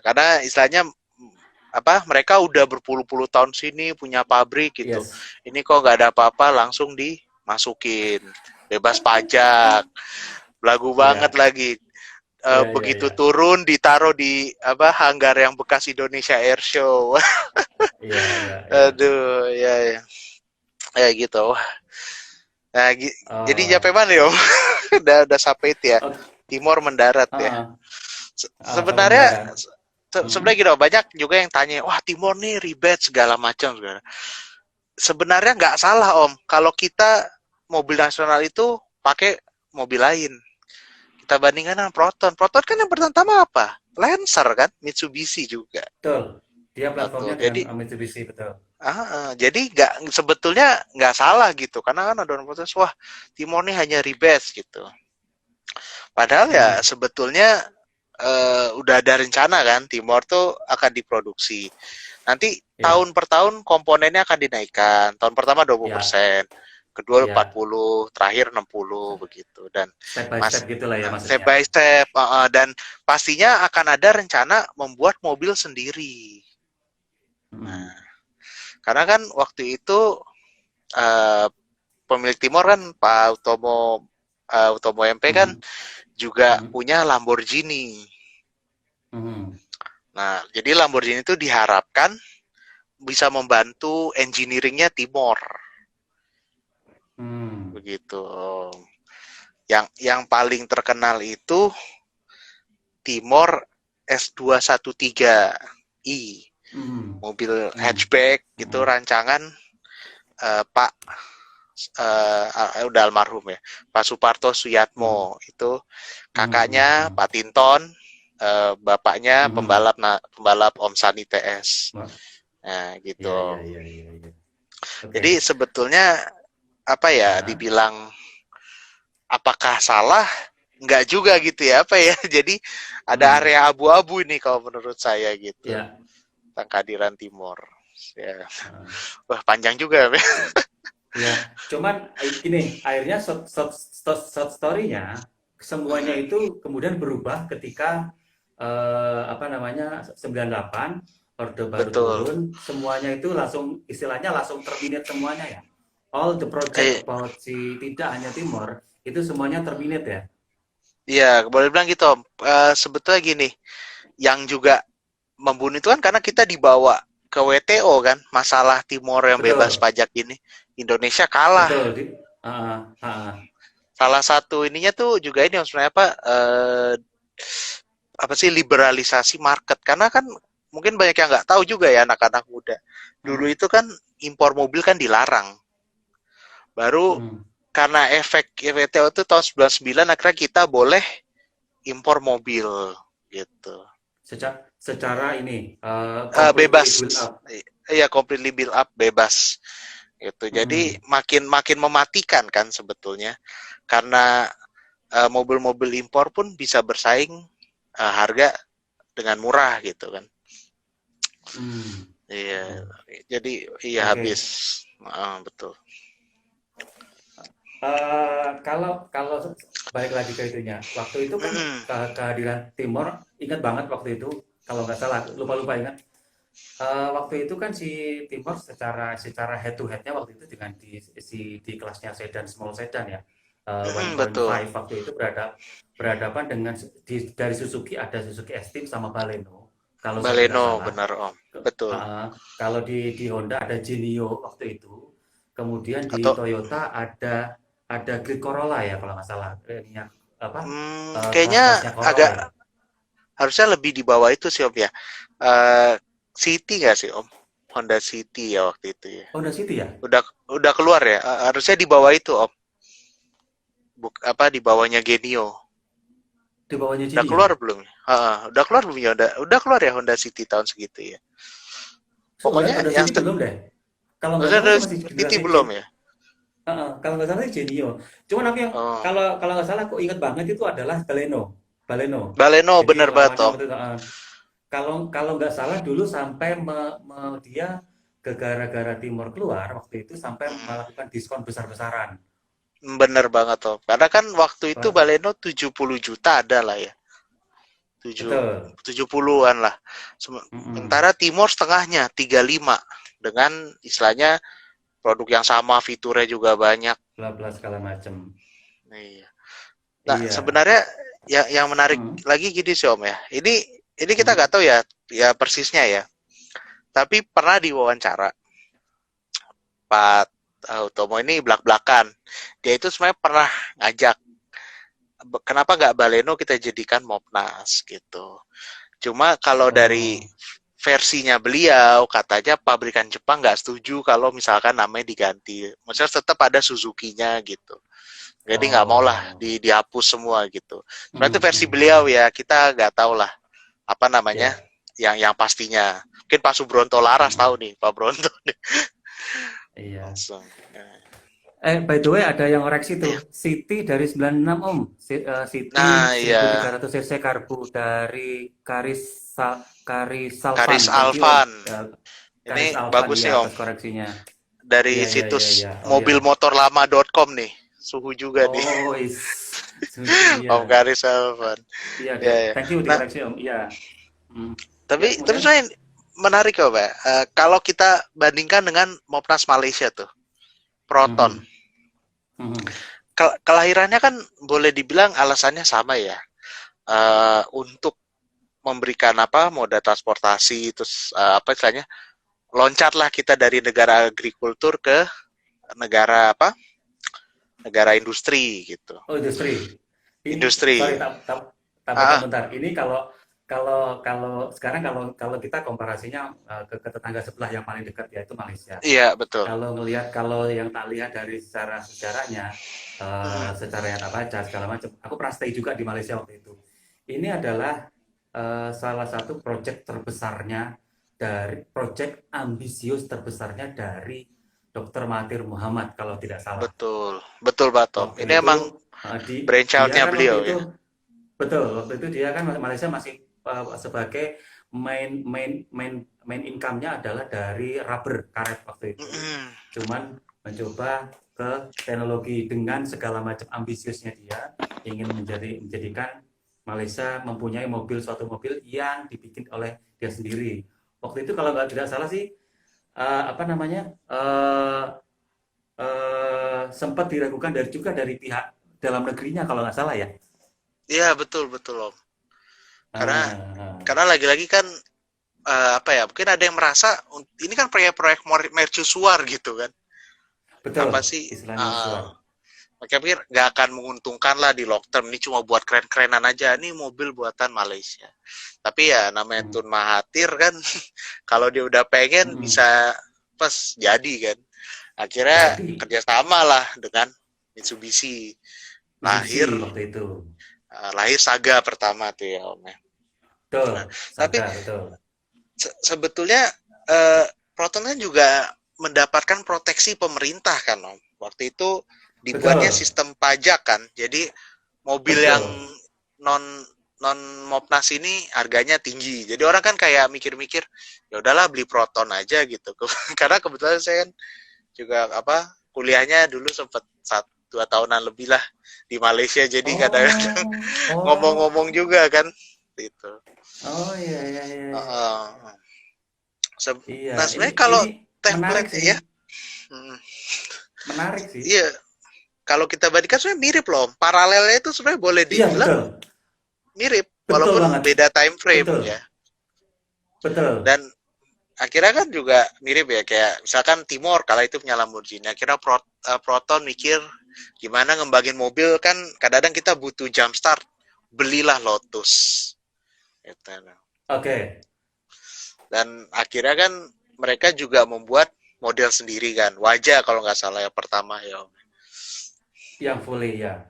A: Karena istilahnya apa mereka udah berpuluh-puluh tahun sini punya pabrik gitu,
B: Yes.
A: ini kok nggak ada apa-apa langsung dimasukin bebas pajak, lagu banget
B: Ya,
A: lagi.
B: ya, ya,
A: Begitu
B: ya.
A: turun ditaruh di apa hanggar yang bekas Indonesia Air Show.
B: Iya, iya, iya.
A: Aduh, ya, ya, ya gitu. Nah, jadi
B: Oh,
A: sampai mana yo? Udah sampai itu ya.
B: oh,
A: Timor mendarat ya.
B: ah, sampai
A: Sebenarnya
B: mendarat.
A: sebenarnya
B: Hmm.
A: gitu banyak juga yang tanya, wah Timor nih ribet segala macam segala. Sebenarnya nggak salah, Om. Kalau kita mobil nasional itu pakai mobil lain. Kita bandingkan dengan Proton. Proton kan yang pertama apa? Lancer kan, Mitsubishi juga.
B: Betul. Dia
A: Atau
B: platformnya dengan
A: jadi
B: Mitsubishi, betul.
A: jadi nggak sebetulnya nggak salah gitu, karena kan ada orang protes, wah Timor nih hanya ribet gitu. Padahal ya
B: Hmm.
A: sebetulnya udah ada rencana kan Timor tuh akan diproduksi. Nanti tahun
B: Ya,
A: per tahun komponennya akan dinaikkan. Tahun pertama
B: ya,
A: 20%, kedua
B: ya.
A: 40, terakhir 60 begitu. Dan
B: Step by step
A: mas
B: gitulah ya
A: step
B: maksudnya.
A: by step, dan pastinya akan ada rencana membuat mobil sendiri.
B: Hmm.
A: Nah, karena kan waktu itu uh, pemilik Timor kan Pak Utomo MP kan
B: Hmm.
A: juga
B: Hmm.
A: punya Lamborghini.
B: Hmm.
A: Nah, jadi Lamborghini itu diharapkan bisa membantu engineeringnya Timor,
B: Hmm.
A: begitu. Yang paling terkenal itu Timor S213i,
B: Hmm.
A: mobil
B: Hmm.
A: hatchback itu
B: Hmm.
A: rancangan Pak udah almarhum ya, Pak Suparto
B: Hmm.
A: Suyatmo. Itu
B: Hmm.
A: kakaknya
B: Hmm.
A: Pak Tinton, bapaknya
B: Hmm.
A: pembalap Om Sani TS.
B: Wah,
A: Nah,
B: iya, iya,
A: gitu.
B: iya, iya, iya. Oke.
A: Jadi sebetulnya apa ya
B: Ah,
A: dibilang apakah salah? nggak juga gitu ya apa ya. Jadi ada
B: Hmm,
A: area abu-abu ini kalau menurut saya gitu
B: ya.
A: tentang kehadiran Timor. Ya,
B: Heeh.
A: wah panjang juga.
B: Ya, cuman ini akhirnya short story-nya semuanya
A: Mm-mm.
B: itu kemudian berubah ketika apa namanya 98 Orde Baru
A: Betul.
B: turun, semuanya itu langsung istilahnya langsung terminate semuanya ya. All the project
A: Eh,
B: about si tidak hanya Timor itu semuanya terminate ya.
A: iya, boleh bilang gitu Om. Sebetulnya gini, yang juga membunuh itu kan karena kita dibawa ke WTO kan, masalah Timor yang bebas
B: Betul,
A: pajak ini. Indonesia kalah.
B: betul di
A: Salah satu ininya tuh juga ini Om, sebenarnya apa sih liberalisasi market karena kan mungkin banyak yang nggak tahu juga ya anak-anak muda. Dulu
B: mm,
A: itu kan impor mobil kan dilarang. Baru
B: mm.
A: karena efek WTO itu tahun 99 akhirnya kita boleh impor mobil gitu.
B: Secara ini completely
A: Bebas.
B: build up.
A: Iya, completely build up bebas gitu. Jadi
B: Mm,
A: makin makin mematikan kan sebetulnya karena mobil-mobil impor pun bisa bersaing harga dengan murah gitu kan.
B: mm,
A: Iya,
B: mm.
A: jadi iya habis.
B: Oke.
A: Betul.
B: Kalau kalau balik lagi ke itunya, waktu itu kan
A: Mm-mm.
B: kehadiran Timor, ingat banget waktu itu, kalau nggak salah, lupa-lupa ingat. Waktu itu kan si Timor secara secara head to headnya waktu itu dengan di kelasnya sedan small sedan ya,
A: Mm-mm, betul.
B: 1.5 waktu itu berhadapan dengan dari Suzuki ada Suzuki S-Team sama Baleno, kalau saya tidak
A: Baleno
B: salah.
A: benar Om. Betul.
B: Kalau di Honda ada Genio waktu itu, kemudian di
A: Atau
B: Toyota ada Grid Corolla ya kalau nggak salah, ininya apa
A: kayaknya
B: kelasnya Corolla
A: agak
B: ya.
A: harusnya lebih di bawah itu sih Om ya. Eh City nggak sih Om? Honda City ya waktu itu ya.
B: Honda City ya,
A: Udah keluar ya. Harusnya di bawah itu Om. Apa di bawahnya Genio.
B: di bawahnya
A: Udah keluar
B: Genio.
A: belum? Udah keluar belum ya? Udah keluar ya Honda City tahun segitu ya. Pokoknya
B: Honda
A: yang
B: City belum deh. Kalau nggak salah
A: Honda
B: itu masih
A: City
B: generasi
A: belum ya?
B: kalau nggak salah itu Genio. Cuman aku yang
A: Oh.
B: kalau kalau nggak salah aku ingat banget itu adalah Baleno. Baleno.
A: Baleno
B: Jadi
A: bener banget
B: lawannya
A: Om.
B: waktu itu, kalau kalau nggak salah dulu sampai dia ke gara-gara Timor keluar waktu itu sampai
A: Mm-mm.
B: melakukan diskon besar-besaran.
A: Bener banget Om. Karena kan waktu itu
B: Wah,
A: Baleno 70 juta ada lah ya.
B: betul.
A: 70-an lah.
B: Mm-mm.
A: Sementara Timor setengahnya 35 dengan istilahnya produk yang sama, fiturnya juga banyak.
B: Bla bla segala macem.
A: Iya. Nah,
B: Iya.
A: sebenarnya yang menarik
B: Mm.
A: lagi gini sih Om ya. Ini kita
B: Mm.
A: nggak tahu ya persisnya ya. Tapi pernah diwawancara Pak Utomo ini belak-belakan. Dia itu sebenarnya pernah ngajak kenapa nggak Baleno kita jadikan Mopnas gitu. Cuma kalau dari
B: Oh.
A: versinya beliau katanya pabrikan Jepang nggak setuju kalau misalkan namanya diganti. Maksudnya tetap ada Suzuki-nya gitu. Jadi nggak mau lah
B: Oh.
A: dihapus semua gitu. Sebenarnya itu
B: Mm,
A: versi
B: mm,
A: beliau
B: mm.
A: ya. Kita nggak tahu lah apa namanya
B: Ya.
A: yang pastinya. Mungkin Pak Subronto Laras tahu
B: Mm,
A: nih Pak Bronto nih.
B: iya.
A: Langsung.
B: By the way, ada yang koreksi
A: Iya.
B: tuh. City dari 96 Om. City
A: Nah, ya
B: 1300 cc karbu dari Karis
A: Karis
B: Salvan. Thank you Om.
A: Alvan.
B: Karis
A: Ini
B: Alvan
A: bagus nih
B: ya
A: Om.
B: atas koreksinya.
A: Dari
B: Iya, iya, iya,
A: situs
B: iya. Oh ya.
A: mobilmotorlama.com nih. Suhu juga nih.
B: Oh,
A: Om
B: iya.
A: Karis Alvan.
B: Iya deh.
A: Ya, ya.
B: Thank you
A: Nah,
B: dikoreksi Om. Iya. Hmm. Ya,
A: tapi
B: kemudian.
A: sebenarnya menarik kok, Pak. Kalau kita bandingkan dengan Mopnas Malaysia tuh, Proton.
B: Mhm, mhm.
A: Kelahirannya kan boleh dibilang alasannya sama ya. Untuk memberikan apa moda transportasi terus apa istilahnya loncatlah kita dari negara agrikultur ke negara apa negara industri gitu
B: Oh, industri. Ini sorry,
A: industri
B: tak potong
A: ah
B: bentar. Ini kalau kalau kalau sekarang kalau kita komparasinya ke tetangga sebelah yang paling dekat yaitu Malaysia.
A: iya betul.
B: Kalau yang tak lihat dari secara sejarahnya,
A: Mm-mm.
B: secara yang tak baca segala macam. Aku pernah stay juga di Malaysia waktu itu. Ini adalah salah satu proyek terbesarnya dari proyek ambisius terbesarnya dari Dr. Mahathir Muhammad kalau tidak salah.
A: Betul betul Batom
B: Waktu
A: ini
B: itu
A: emang
B: Dia
A: brainchild-nya
B: kan waktu
A: beliau
B: itu
A: ya.
B: betul, waktu itu dia kan Malaysia masih sebagai main main main main income-nya adalah dari rubber karet waktu itu.
A: Mm-mm.
B: Cuman mencoba ke teknologi dengan segala macam ambisiusnya dia ingin menjadikan Malaysia mempunyai suatu mobil yang dibikin oleh dia sendiri. Waktu itu kalau nggak tidak salah sih apa namanya sempat diragukan dari pihak dalam negerinya kalau nggak salah ya.
A: Iya, betul betul Om. Karena
B: Ah,
A: karena lagi-lagi kan apa ya? Mungkin ada yang merasa ini kan proyek-proyek mercusuar gitu kan.
B: betul,
A: Apa sih?
B: istilahnya mercusuar.
A: Makanya pikir nggak akan menguntungkan lah di long term. Ini cuma buat keren-kerenan aja. Ini mobil buatan Malaysia. Tapi ya namanya
B: Hmm,
A: Tun Mahathir kan, kalau dia udah pengen
B: hmm,
A: bisa pas jadi kan. Akhirnya
B: jadi
A: kerjasama lah dengan Mitsubishi.
B: Mitsubishi
A: Lahir
B: waktu itu.
A: lahir Saga pertama tuh ya Om ya.
B: Betul,
A: Nah, tapi
B: Saga, betul.
A: sebetulnya eh, Proton kan juga mendapatkan proteksi pemerintah kan Om. Waktu itu dibuatnya
B: Betul,
A: sistem pajak kan. Jadi mobil yang
B: betul.
A: non non Mopnas ini harganya tinggi. Jadi orang kan kayak mikir-mikir, ya udahlah beli Proton aja gitu. Karena kebetulan saya kan juga apa kuliahnya dulu sempat 1-2 tahunan lebih lah di Malaysia. Jadi kadang-kadang
B: Oh, oh,
A: ngomong-ngomong juga kan gitu.
B: oh iya, iya, iya, iya.
A: Uh,
B: Iya,
A: nah
B: ini
A: sebenarnya kalau
B: ini menarik
A: template
B: sih,
A: ya, hmm,
B: menarik sih.
A: iya kalau kita bandingkan sebenarnya mirip loh. Paralelnya itu sebenarnya boleh
B: Iya,
A: dibilang
B: betul,
A: mirip,
B: betul
A: walaupun
B: banget,
A: beda time frame
B: betul,
A: ya.
B: betul.
A: Dan akhirnya kan juga mirip ya, kayak misalkan Timor kala itu punya Lamborghini. Akhirnya Proton mikir gimana ngembangin mobil kan kadang-kadang kita butuh jump start. Belilah Lotus. Gitu.
B: Oke,
A: Dan akhirnya kan mereka juga membuat model sendiri kan. Wajah kalau nggak salah yang pertama ya.
B: yang fully ya,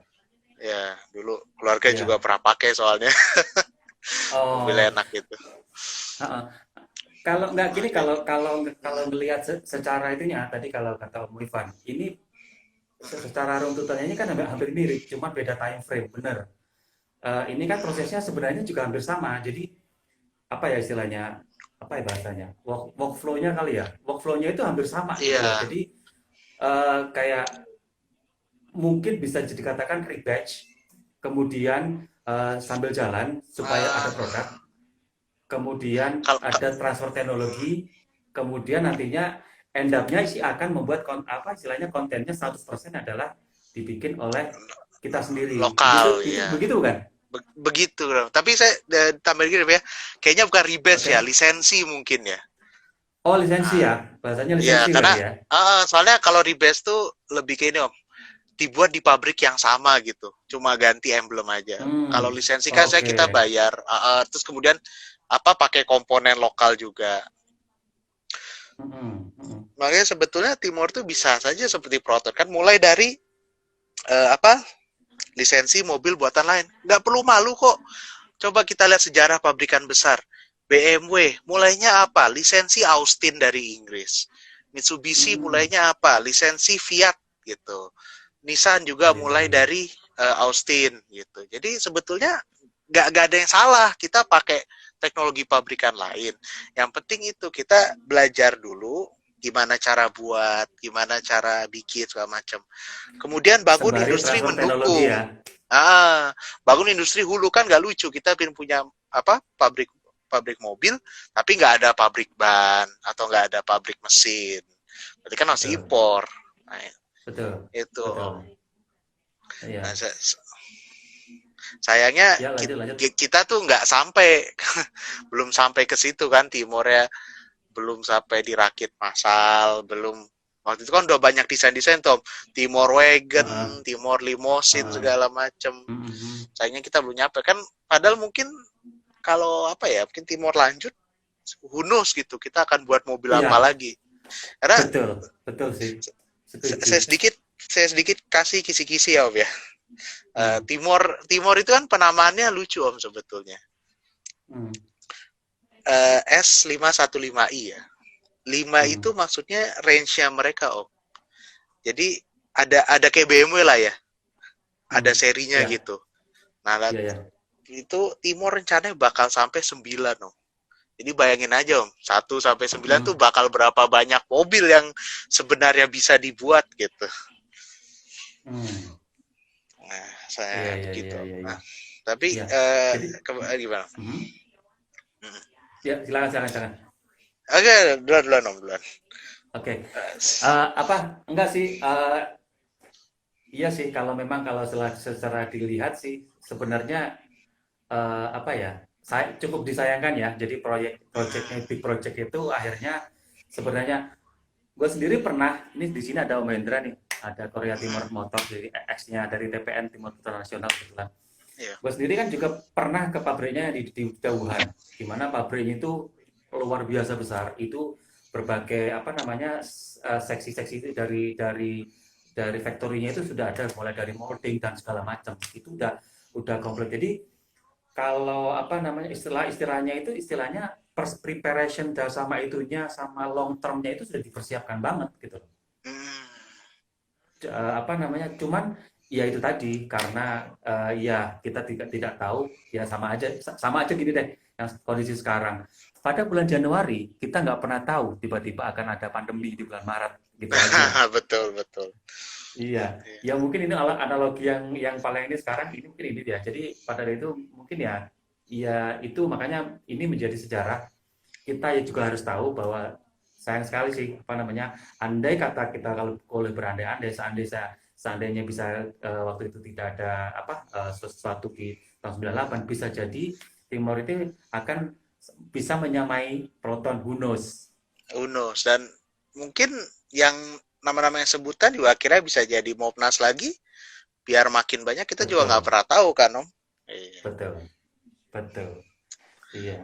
A: Ya, dulu keluarga juga
B: ya.
A: pernah pakai soalnya. Mobil
B: Oh,
A: enak gitu.
B: heeh. Kalau nggak gini,
A: Oke.
B: kalau kalau kalau
A: Hmm.
B: melihat secara itunya tadi kalau kata Om Ivan, ini secara runtutannya ini kan hampir, hampir mirip, cuma beda time frame, bener. Ini kan prosesnya sebenarnya juga hampir sama. Jadi apa ya istilahnya? Apa ya bahasanya? Workflow-nya kali ya. Workflow-nya itu hampir sama gitu loh.
A: Iya.
B: Jadi kayak mungkin bisa dikatakan rebatch, kemudian sambil jalan supaya ada
A: Ah,
B: produk, kemudian
A: kalau
B: ada transfer teknologi, kemudian nantinya end up-nya sih akan membuat apa istilahnya kontennya 100% adalah dibikin oleh kita sendiri.
A: lokal
B: Begitu,
A: ya.
B: begitu kan?
A: Begitu. Tapi saya tambahin gini ya. Kayaknya bukan rebase ya,
B: Oke.
A: lisensi mungkin ya.
B: Oh, lisensi
A: Nah,
B: ya. Bahasanya
A: ya
B: lisensi
A: karena
B: berarti ya.
A: soalnya kalau rebase tuh lebih kayak ini Om, dibuat di pabrik yang sama gitu, cuma ganti emblem aja. Kalau
B: Hmm.
A: lisensi kan saya
B: Oke.
A: kita bayar, terus kemudian apa pakai komponen lokal juga.
B: Mm-mm, mm-mm.
A: Makanya sebetulnya Timor tuh bisa saja seperti Proton kan, mulai dari apa lisensi mobil buatan lain, nggak perlu malu kok. Coba kita lihat sejarah pabrikan besar. BMW mulainya apa? Lisensi Austin dari Inggris. Mitsubishi
B: Mm-mm.
A: mulainya apa? Lisensi Fiat gitu. Nissan juga
B: Iya, iya,
A: mulai
B: iya.
A: dari Austin gitu. Jadi sebetulnya nggak ada yang salah kita pakai teknologi pabrikan lain. Yang penting itu kita belajar dulu gimana cara buat, gimana cara bikin segala macam. Kemudian bangun
B: Sembari
A: industri
B: transfer teknologi
A: mendukung.
B: ya.
A: Bangun industri hulu kan nggak lucu. Kita pengen punya apa pabrik pabrik mobil, tapi nggak ada pabrik ban atau nggak ada pabrik mesin. Berarti kan masih
B: Betul,
A: impor. Nah,
B: betul,
A: itu.
B: betul.
A: Nah,
B: Iya.
A: sayangnya
B: Ya, lanjut, lanjut.
A: kita tuh nggak sampai, belum sampai ke situ kan Timornya, belum sampai dirakit massal, belum. Waktu itu kan udah banyak desain-desain Tom, Timor
B: Heeh,
A: Wagon, Timor Limousine
B: heeh.
A: segala macem.
B: Mm-mm.
A: Sayangnya kita belum nyampe kan, padahal mungkin kalau apa ya, mungkin Timor lanjut, who knows gitu, kita akan buat mobil apa
B: Iya,
A: lagi. Karena
B: betul, betul sih. Setuju.
A: saya sedikit kasih kisi-kisi ya Om ya.
B: Hmm.
A: Timor itu kan penamaannya lucu Om sebetulnya.
B: Hmm.
A: S515i ya. 5
B: Hmm.
A: itu maksudnya range-nya mereka Om. Jadi ada kayak BMW lah ya. ada serinya
B: Ya,
A: gitu. Nah,
B: ya, ya.
A: itu Timor rencananya bakal sampai 9 Om. Jadi bayangin aja Om, 1 sampai 9 tuh
B: Hmm.
A: bakal berapa banyak mobil yang sebenarnya bisa dibuat gitu.
B: Hmm.
A: Nah,
B: Iya,
A: saya
B: iya,
A: begitu.
B: iya, iya, iya.
A: Nah, tapi
B: Iya. Jadi,
A: gimana?
B: mhm.
A: Hmm.
B: Ya, silakan, silakan, silakan.
A: Oke, duluan duluan Om, duluan.
B: Oke.
A: Eh,
B: Apa? Enggak sih. Iya sih. Kalau memang kalau secara dilihat sih, sebenarnya apa ya? Saya cukup disayangkan ya. Jadi proyeknya
A: hmm,
B: big project itu akhirnya sebenarnya gue sendiri pernah. Ini di sini ada Om Hendra nih. Ada Korea Timur
A: hmm,
B: Motor dari X-nya dari TPN Timur Putra Nasional kebetulan.
A: iya.
B: Gue sendiri kan juga pernah ke pabriknya di Wuhan, di mana pabriknya itu luar biasa besar. Itu berbagai apa namanya seksi-seksi itu dari factory-nya itu sudah ada mulai dari molding dan segala macam. Itu udah komplit. Jadi kalau apa namanya istilahnya itu istilahnya preparation dan sama itunya sama long term-nya itu sudah dipersiapkan banget gitu.
A: Hmm,
B: Apa namanya cuman ya itu tadi karena ya kita tidak tahu ya sama aja gini deh yang kondisi sekarang pada bulan Januari kita nggak pernah tahu tiba-tiba akan ada pandemi di bulan Maret gitu aja.
A: betul betul.
B: Iya,
A: Iya.
B: ya mungkin ini analogi yang paling ini sekarang ini mungkin ini dia. Jadi pada itu mungkin ya, ya itu makanya ini menjadi sejarah. Kita ya juga harus tahu bahwa sayang sekali sih apa namanya. Andai kata kita kalau boleh berandai-andai, seandainya bisa waktu itu tidak ada apa sesuatu di tahun 98 bisa jadi Timor itu akan bisa menyamai Proton, who knows.
A: Unos dan mungkin yang nama-nama yang sebutan juga akhirnya bisa jadi Mopnas lagi biar makin banyak kita juga nggak
B: Betul,
A: pernah tahu kan Om. Iya.
B: betul, betul. Iya.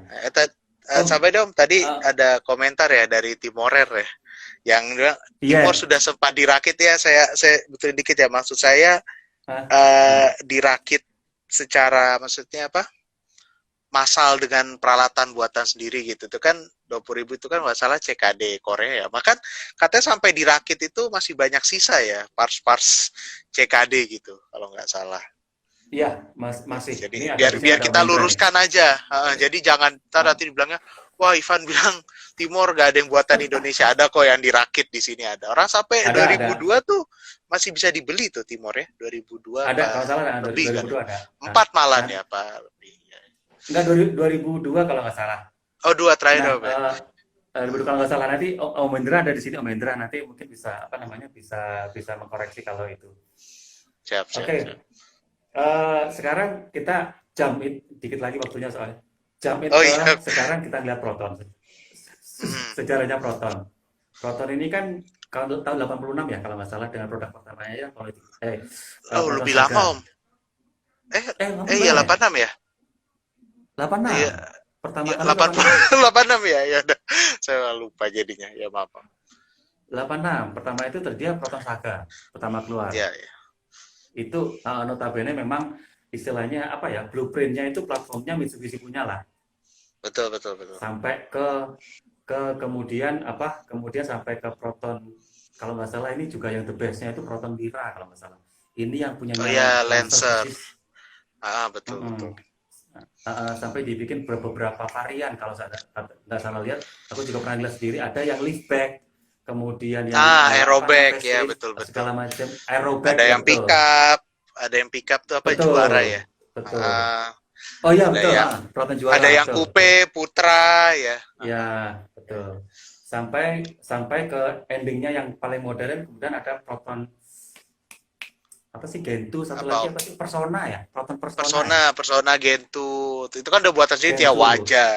A: Sampai
B: Om,
A: dong tadi
B: uh,
A: ada komentar ya dari Timorer ya yang bilang Timor
B: iya,
A: sudah sempat dirakit ya saya betul dikit ya maksud saya
B: ah, hmm.
A: dirakit secara maksudnya apa massal dengan peralatan buatan sendiri gitu itu kan 20.000 itu kan nggak salah CKD Korea ya bahkan katanya sampai dirakit itu masih banyak sisa ya parts-parts CKD gitu kalau nggak salah.
B: Iya, masih.
A: Jadi
B: Ini ada
A: biar
B: di sini
A: biar
B: ada Om
A: kita
B: Hendra nih.
A: luruskan aja. Jadi jangan ntar
B: Ah,
A: nanti dibilangnya, wah Ivan bilang Timor gak ada yang buatan Indonesia. Ada kok yang dirakit di sini ada. Orang sampai
B: ada,
A: 2002 tuh masih bisa dibeli tuh Timor ya. 2002
B: ada.
A: apa
B: Kalau salah ada
A: lebih kan ya?
B: 2002 ada. Nah,
A: 4 malan
B: nah,
A: ya Pak lebih. Ya.
B: enggak 2002 kalau nggak salah.
A: Oh dua terakhir
B: Nah,
A: apa?
B: 2002 kalau nggak salah nanti Om Hendra ada di sini Om Hendra nanti mungkin bisa apa namanya bisa mengkoreksi kalau itu.
A: Siap siap
B: Oke,
A: siap.
B: sekarang kita dikit lagi waktunya soalnya. Jump
A: Oh
B: ke
A: iya.
B: sekarang kita lihat proton.
A: Hmm.
B: Sejarahnya proton. Proton ini kan kalau tahun 86 ya kalau nggak salah dengan produk pertamanya ya
A: Oh
B: Proton
A: lebih lama Om.
B: Saga.
A: Eh iya
B: 86 ya?
A: 86 ya. Iya
B: 86. Pertama
A: ya
B: kali
A: 80
B: 86.
A: 86 ya. Ya udah. Saya lupa jadinya. Ya maaf.
B: 86. Pertama itu dia Proton Saga. Pertama keluar.
A: Ya ya.
B: Itu notabene memang istilahnya apa ya? Blueprintnya itu platformnya Mitsubishi punya lah.
A: Betul betul betul.
B: Sampai kemudian apa? Kemudian sampai ke Proton kalau nggak salah ini juga yang the bestnya itu Proton Wira kalau nggak salah. Ini yang
A: Oh
B: punyanya
A: ya,
B: Lancer
A: Lancer.
B: persis.
A: Betul betul.
B: Mm-mm. Sampai dibikin beberapa varian kalau saya nggak salah lihat aku juga pernah lihat sendiri ada yang liftback kemudian yang apa namanya
A: Aerobag ya,
B: facelift
A: betul betul.
B: segala macam aerobag
A: Ada
B: ya
A: yang pick
B: betul
A: up, ada yang pick up tuh apa juara ya.
B: betul betul
A: Ah,
B: oh ya
A: ada
B: betul
A: yang
B: Proton
A: ada
B: juara
A: yang
B: betul betul
A: coupe Putra ya.
B: ya betul sampai sampai ke endingnya yang paling modern kemudian ada Proton apa sih Gentoo satu lagi
A: Apa
B: apa sih Persona ya Proton Persona ya
A: Persona, Persona Gentoo. Itu kan udah buatan sendiri ya
B: Gentoo
A: wajah.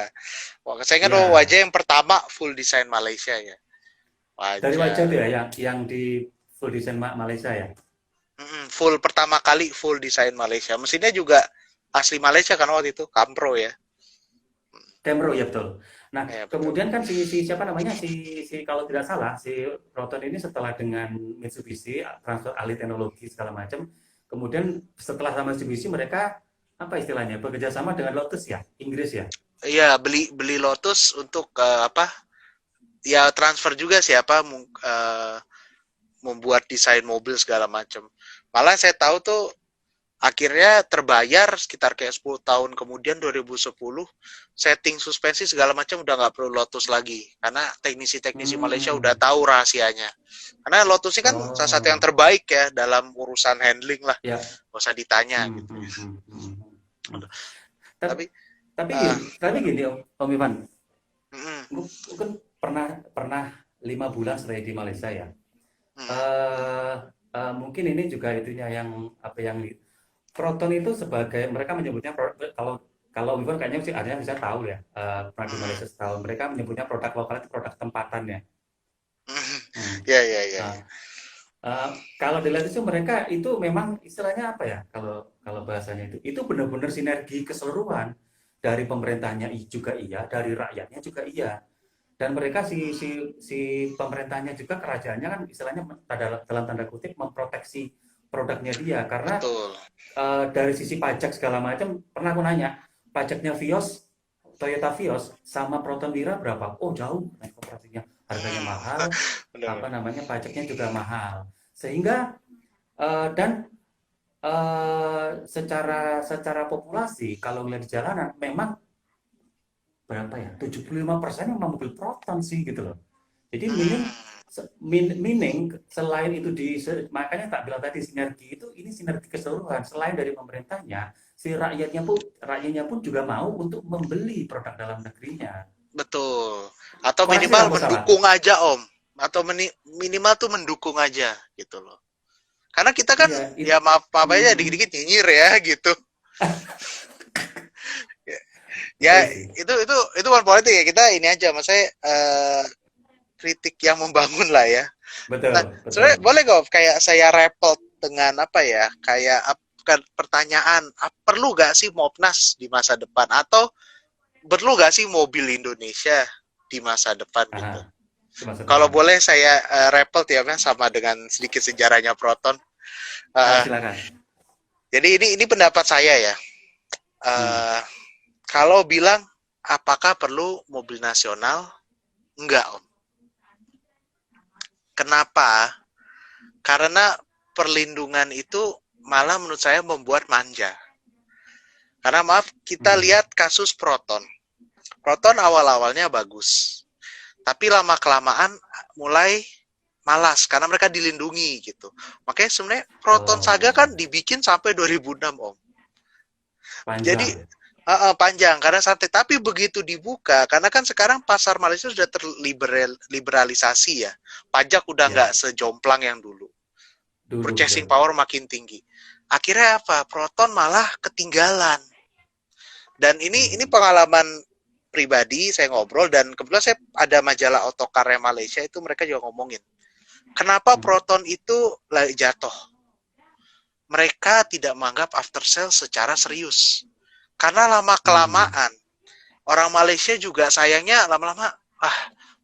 A: Wah, saya ingat
B: ya
A: wajah yang pertama full design Malaysia ya.
B: dari wajah
A: Wajah.
B: tuh ya yang di full design Malaysia ya.
A: Full pertama kali full design Malaysia. Mesinnya juga asli Malaysia kan waktu itu, Campro ya.
B: Camero ya betul. Nah,
A: Ya betul.
B: kemudian kan si siapa namanya si kalau tidak salah si Proton ini setelah dengan Mitsubishi transfer alih teknologi segala macam, kemudian setelah sama Mitsubishi mereka apa istilahnya bekerja sama dengan Lotus ya, Inggris ya.
A: Iya, beli beli Lotus untuk apa? Ya transfer juga siapa membuat desain mobil segala macam. Malah saya tahu tuh Akhirnya terbayar sekitar kayak 10 tahun kemudian 2010 setting suspensi segala macam udah nggak perlu Lotus lagi karena teknisi-teknisi Malaysia udah
B: Hmm.
A: tahu rahasianya. Karena Lotus ini kan salah satu yang
B: Oh,
A: terbaik ya dalam urusan handling lah,
B: ya.
A: nggak usah ditanya
B: Hmm,
A: gitu
B: hmm,
A: ya.
B: hmm, hmm, hmm. Ta-
A: Tapi uh,
B: tapi gini Om Ivan,
A: mm,
B: gue kan pernah pernah 5 bulan stay di Malaysia ya.
A: mm,
B: eh Mungkin ini juga itunya yang apa yang Proton itu sebagai mereka menyebutnya kalau kalau Om Ivan kayaknya sih artinya bisa tahu ya, pernah di
A: mm,
B: Malaysia setahun mereka menyebutnya produk lokal itu produk tempatan ya.
A: mm,
B: Hmm.
A: ya ya ya
B: Nah,
A: ya.
B: eh, kalau dilihat itu mereka itu memang istilahnya apa ya? Kalau kalau bahasanya itu benar-benar sinergi keseluruhan dari pemerintahnya juga iya, dari rakyatnya juga iya. Dan mereka si pemerintahnya juga kerajaannya kan istilahnya dalam tanda kutip memproteksi produknya dia karena
A: Betul.
B: dari sisi pajak segala macam pernah aku nanya pajaknya Vios Toyota Vios sama Proton Wira berapa? Oh jauh naik operasinya harganya
A: Mm,
B: mahal
A: benar.
B: apa namanya pajaknya juga mahal sehingga dan secara secara populasi kalau melihat di jalanan memang berapa ya 75% memang mobil Proton sih gitu loh jadi
A: Mm,
B: meaning selain itu makanya tak bilang tadi sinergi itu ini sinergi keseluruhan selain dari pemerintahnya si rakyatnya pun juga mau untuk membeli produk dalam negerinya.
A: betul. Atau
B: Koreksi lah
A: minimal
B: aku salah.
A: mendukung aja Om. Atau minimal tuh mendukung aja gitu loh. Karena kita kan
B: Iya
A: ya maaf apa aja
B: mhm.
A: dikit-dikit nyinyir ya gitu. Ya
B: Betul sih.
A: itu bukan politik ya kita ini aja maksudnya kritik yang membangun lah ya. Nah
B: Betul
A: sebenarnya
B: betul.
A: boleh kok kayak saya repot dengan apa ya kayak pertanyaan perlu gak sih Mopnas di masa depan atau perlu gak sih mobil Indonesia di masa depan gitu.
B: Aha, di masa
A: Kalau
B: depan.
A: boleh saya repel ya Mas, sama dengan sedikit sejarahnya Proton. Uh,
B: Silakan.
A: jadi ini pendapat saya ya.
B: Hmm.
A: Uh, Kalau bilang apakah perlu mobil nasional? Enggak, Om. Kenapa? Karena perlindungan itu malah menurut saya membuat manja. Karena maaf, kita
B: Hmm.
A: lihat kasus Proton. Proton awal-awalnya bagus. Tapi lama-kelamaan mulai malas karena mereka dilindungi gitu. Makanya sebenarnya Proton Saga
B: Oh,
A: kan dibikin sampai 2006, Om. Jadi
B: panjang.
A: panjang karena santai tapi begitu dibuka karena kan sekarang pasar Malaysia sudah terliberalisasi ya pajak udah nggak
B: Ya,
A: sejomplang yang dulu
B: dulu
A: purchasing
B: betul.
A: power makin tinggi akhirnya apa Proton malah ketinggalan dan ini
B: Hmm.
A: pengalaman pribadi saya ngobrol dan kebetulan saya ada majalah Otokar Malaysia itu mereka juga ngomongin kenapa
B: Hmm.
A: Proton itu lagi jatuh mereka tidak menganggap after sale secara serius karena lama
B: Hmm.
A: kelamaan orang Malaysia juga sayangnya lama-lama ah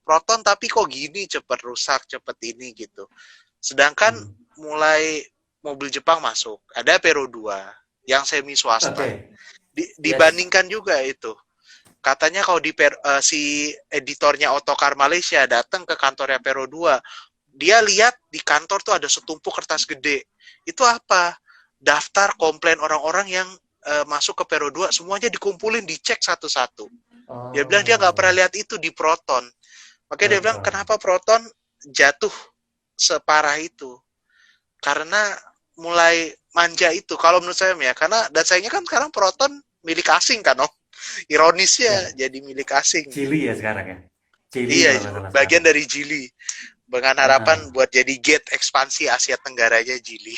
A: Proton tapi kok gini cepet rusak cepet ini gitu sedangkan
B: Hmm.
A: mulai mobil Jepang masuk ada Pero 2 yang semi swasta
B: Oke, yes.
A: dibandingkan juga itu katanya kalau si editornya Otokar Malaysia datang ke kantornya Pero 2 dia lihat di kantor tuh ada setumpuk kertas gede itu apa daftar komplain orang-orang yang masuk ke Pero 2 semuanya dikumpulin dicek satu-satu. Dia bilang dia nggak pernah
B: Oh,
A: lihat itu di Proton. Makanya dia bilang
B: Proton.
A: kenapa Proton jatuh separah itu? Karena mulai manja itu. Kalau menurut saya ya, karena dan sayangnya kan sekarang Proton milik asing kan, oh. Ironisnya
B: Ya,
A: jadi milik asing
B: Chili
A: gitu.
B: ya sekarang ya. Chili
A: Iya,
B: kalau nggak salah
A: bagian
B: sekarang.
A: dari Jili. Dengan harapan
B: Heeh.
A: buat jadi gate ekspansi Asia Tenggaranya Jili.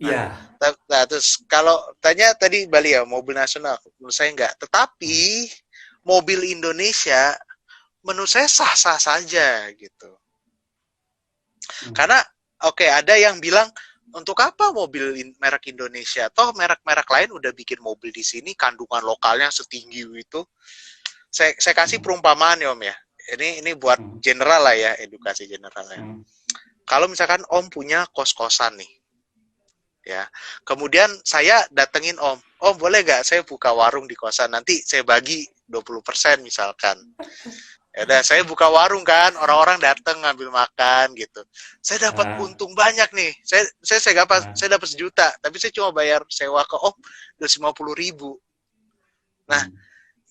A: Nah,
B: Iya.
A: nah, terus kalau tanya tadi Bali ya mobil nasional, menurut saya enggak.
B: Hmm.
A: Tetapi mobil Indonesia menurut saya sah-sah saja gitu.
B: Hmm.
A: Karena oke, ada yang bilang untuk apa mobil merek Indonesia? Toh merek-merek lain udah bikin mobil di sini kandungan lokalnya setinggi itu. Saya kasih
B: Hmm.
A: perumpamaan ya Om ya. Ini buat
B: Hmm.
A: general lah ya, edukasi general ya.
B: Hmm.
A: Kalau misalkan Om punya kos-kosan nih, ya. Kemudian saya datengin Om. Om boleh gak saya buka warung di kosan? Nanti saya bagi 20% misalkan. Ya udah, saya buka warung kan, orang-orang datang ngambil makan gitu. Saya dapat
B: Ah,
A: untung banyak nih.
B: ah,
A: Saya dapat 1 juta, tapi saya cuma bayar sewa ke Om 250 ribu. Nah,
B: hmm,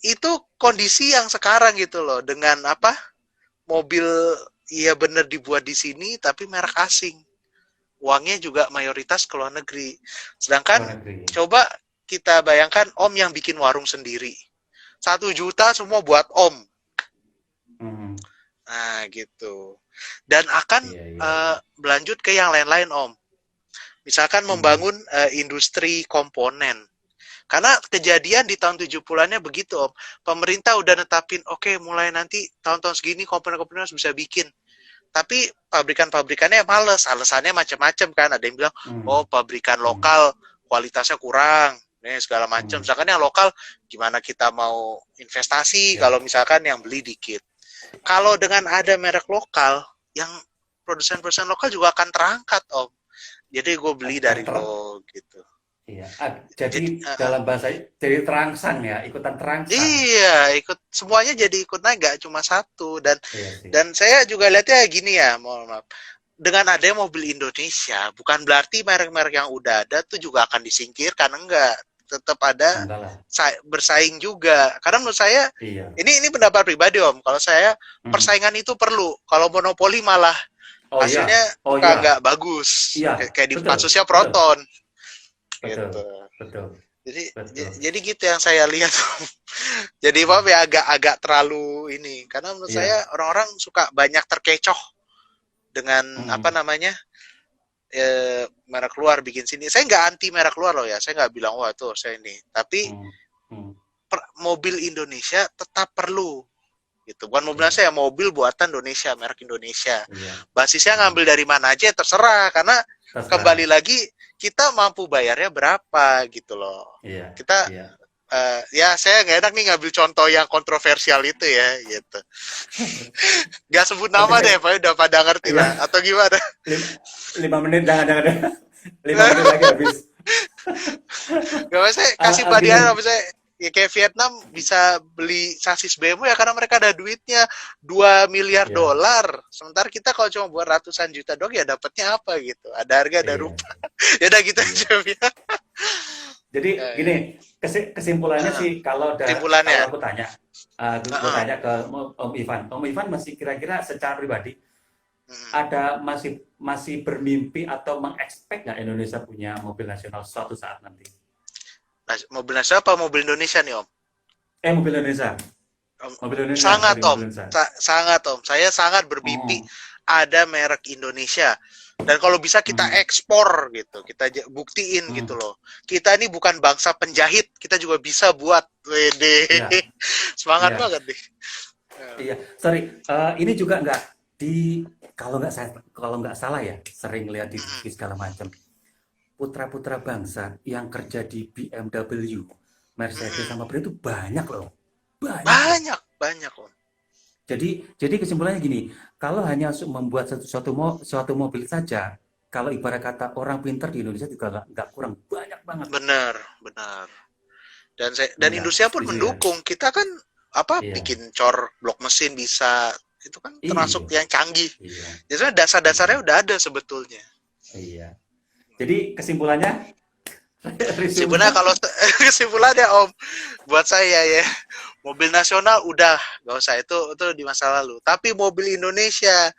A: itu kondisi yang sekarang gitu loh, dengan apa? Mobil, iya bener dibuat di sini tapi merek asing. Uangnya juga mayoritas ke luar negeri. Sedangkan
B: luar negeri.
A: coba kita bayangkan Om yang bikin warung sendiri. 1 juta semua buat Om.
B: Hmm,
A: Nah, gitu. Dan akan
B: iya, iya, iya.
A: berlanjut ke yang lain-lain, Om. Misalkan
B: Hmm,
A: membangun industri komponen. Karena kejadian di tahun 70-annya begitu, Om. Pemerintah udah netapin, oke, mulai nanti tahun-tahun segini komponen-komponen harus bisa bikin. Tapi pabrikan-pabrikannya males, alasannya macam-macam kan. Ada yang bilang, oh
B: hmm,
A: pabrikan
B: hmm,
A: lokal kualitasnya kurang, nih segala macam.
B: hmm,
A: Misalkan yang lokal, gimana kita mau investasi
B: ya,
A: kalau misalkan yang beli dikit. Kalau dengan ada merek lokal, yang produsen-produsen lokal juga akan terangkat, Om. Jadi gue beli
B: akan
A: dari lo gitu.
B: iya. Jadi
A: Jadi
B: dalam bahasa jadi terangsang ya, ikutan terangsang.
A: iya, ikut semuanya jadi ikut naik, gak cuma satu. dan
B: Iya sih.
A: dan saya juga lihatnya gini ya, mohon maaf. Dengan adanya mobil Indonesia, bukan berarti merek-merek yang udah ada tuh juga akan disingkirkan, enggak. Tetap ada
B: Enggak lah.
A: bersaing juga. Karena menurut saya,
B: Iya.
A: ini pendapat pribadi Om. Kalau saya,
B: Hmm.
A: persaingan itu perlu. Kalau monopoli malah
B: Oh
A: hasilnya
B: iya. Oh
A: suka nggak
B: iya.
A: bagus.
B: Iya.
A: Kayak di
B: Betul.
A: kasusnya
B: Betul.
A: Proton
B: Betul.
A: gitu.
B: Betul.
A: Jadi
B: Betul.
A: jadi gitu yang saya lihat. Jadi maaf ya, agak-agak terlalu ini, karena menurut
B: Iya.
A: saya orang-orang suka banyak terkecoh dengan apa
B: Hmm.
A: namanya, merek luar bikin sini. Saya nggak anti merek luar loh ya, saya nggak bilang wah tuh saya ini. Tapi
B: Hmm. Hmm.
A: mobil Indonesia tetap perlu gitu. Bukan mobil
B: Iya.
A: saya, mobil buatan Indonesia, merek Indonesia.
B: Iya.
A: Basisnya
B: Hmm.
A: ngambil dari mana aja ya terserah, karena kembali
B: Terserah.
A: lagi kita mampu bayarnya berapa gitu loh.
B: Iya.
A: Kita
B: Iya.
A: ya saya nggak enak nih ngambil contoh yang kontroversial itu ya gitu. Gak sebut
B: Oke,
A: nama deh,
B: saya
A: Pak, udah pada ngerti
B: iya
A: lah. Atau gimana?
B: lima, 5 menit jangan jangan 5 menit lagi habis.
A: Gak apa, saya kasih badian
B: Gini.
A: apa saya, ya kayak Vietnam bisa beli sasis BMW ya karena mereka ada duitnya 2 miliar
B: Iya.
A: dolar. Sementara kita kalau cuma buat ratusan juta dong ya dapatnya apa gitu. Ada harga, ada
B: Iya.
A: rupa. Ya udah gitu
B: Iya.
A: aja ya.
B: Jadi
A: Ya,
B: gini,
A: ya.
B: kesimpulannya sih kalau
A: Kesimpulannya.
B: aku tanya, gue
A: Uh-uh.
B: tanya ke Om Ivan. Om Ivan masih kira-kira secara pribadi
A: Hmm.
B: ada masih masih bermimpi atau mengekspek nggak Indonesia punya mobil nasional suatu saat nanti?
A: Nah, mobil nasional apa mobil Indonesia nih Om?
B: Mobil Indonesia, mobil Indonesia,
A: Sangat
B: sorry
A: Om,
B: mobil Indonesia.
A: sangat Om. Saya sangat bermimpi
B: Oh,
A: ada merek Indonesia. Dan kalau bisa kita
B: hmm,
A: ekspor gitu, kita buktiin gitu
B: hmm,
A: loh. Kita ini bukan bangsa penjahit, kita juga bisa buat. Wede.
B: iya,
A: Semangat
B: iya,
A: banget nih.
B: iya. Sorry, ini juga nggak di kalau nggak salah ya, sering lihat di TV segala macam. Putra-putra bangsa yang kerja di BMW, Mercedes sama Bentley itu banyak loh.
A: Banyak, banyak Om.
B: Jadi kesimpulannya gini, kalau hanya membuat suatu mobil saja, kalau ibarat kata orang pintar di Indonesia juga nggak kurang banyak banget.
A: Benar, benar. Dan
B: Iya,
A: industri pun
B: setuju ya?
A: mendukung. Kita kan apa
B: Iya,
A: bikin cor blok mesin bisa, itu kan termasuk
B: iya,
A: yang canggih.
B: iya,
A: Jadi dasar-dasarnya
B: iya,
A: udah ada sebetulnya.
B: iya. Jadi kesimpulannya,
A: Sebenarnya
B: resumenya,
A: kalau kesimpulannya Om, buat saya ya, mobil nasional udah nggak usah, itu di masa lalu. Tapi mobil Indonesia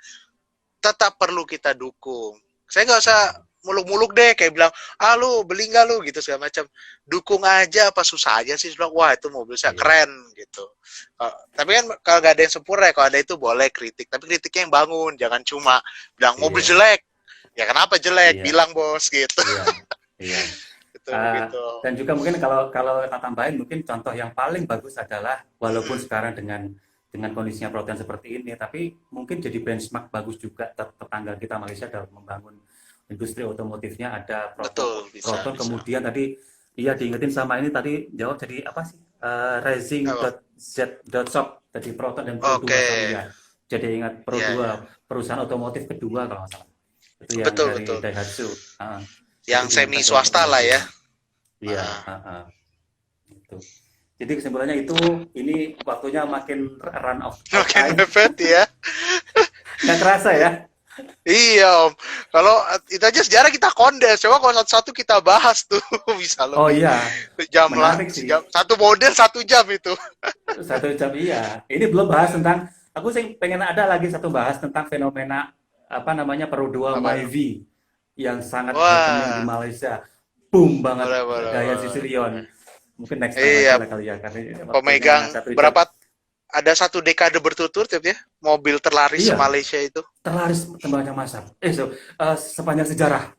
A: tetap perlu kita dukung. Saya nggak usah muluk-muluk deh kayak bilang, ah lu beli nggak lu gitu segala macam. Dukung aja, apa susah aja sih bilang, wah itu mobil saya
B: iya,
A: keren gitu. Tapi kan kalau nggak ada yang sempurna ya, kalau ada itu boleh kritik. Tapi kritiknya yang bangun, jangan cuma bilang mobil
B: iya,
A: jelek. Ya kenapa jelek?
B: iya,
A: Bilang bos gitu.
B: iya, iya.
A: Gitu
B: Eh,
A: begitu.
B: dan juga mungkin kalau kita tambahin mungkin contoh yang paling bagus adalah walaupun
A: Mm-mm.
B: sekarang dengan kondisinya Proton seperti ini, tapi mungkin jadi benchmark bagus juga tetangga kita Malaysia dalam membangun industri otomotifnya ada
A: Betul, bisa,
B: Proton
A: bisa.
B: kemudian tadi iya diingetin sama ini tadi jawab jadi apa sih
A: Apa?
B: Racing.z.shop jadi Proton dan Pro 2
A: Oke,
B: sorry ya jadi ingat Pro
A: ya,
B: 2
A: ya.
B: perusahaan otomotif kedua kalau nggak salah itu yang
A: Betul,
B: dari
A: betul.
B: Daihatsu. Itu
A: Yang semi
B: diangkat ke
A: swasta lah ya.
B: otomotif. Iya,
A: Ah,
B: itu. Jadi kesimpulannya itu, ini waktunya makin run out
A: Makin
B: time.
A: mepet ya.
B: Nggak kerasa ya.
A: Iya Om, kalau itu aja sejarah kita kondes, coba kalau satu-satu kita bahas tuh bisa
B: Oh
A: lebih
B: iya,
A: sejam lah,
B: menarik sih.
A: sejam satu model 1 jam itu.
B: 1 jam iya. Ini belum bahas tentang, aku sih pengen ada lagi satu bahas tentang fenomena apa namanya Perudua
A: Apa tuh?
B: Myvi yang sangat happening di
A: Wah,
B: Malaysia. Boom banget
A: boleh boleh
B: gaya
A: boleh.
B: Sisilion. Mungkin next time aja
A: Iya,
B: lah kali ya, karena ini
A: pemegang
B: waktunya 1 jam.
A: berapa? Ada 1 dekade berturut-turut ya, mobil terlaris se
B: Iya,
A: Malaysia itu.
B: terlaris sepanjang masa. Sepanjang sejarah.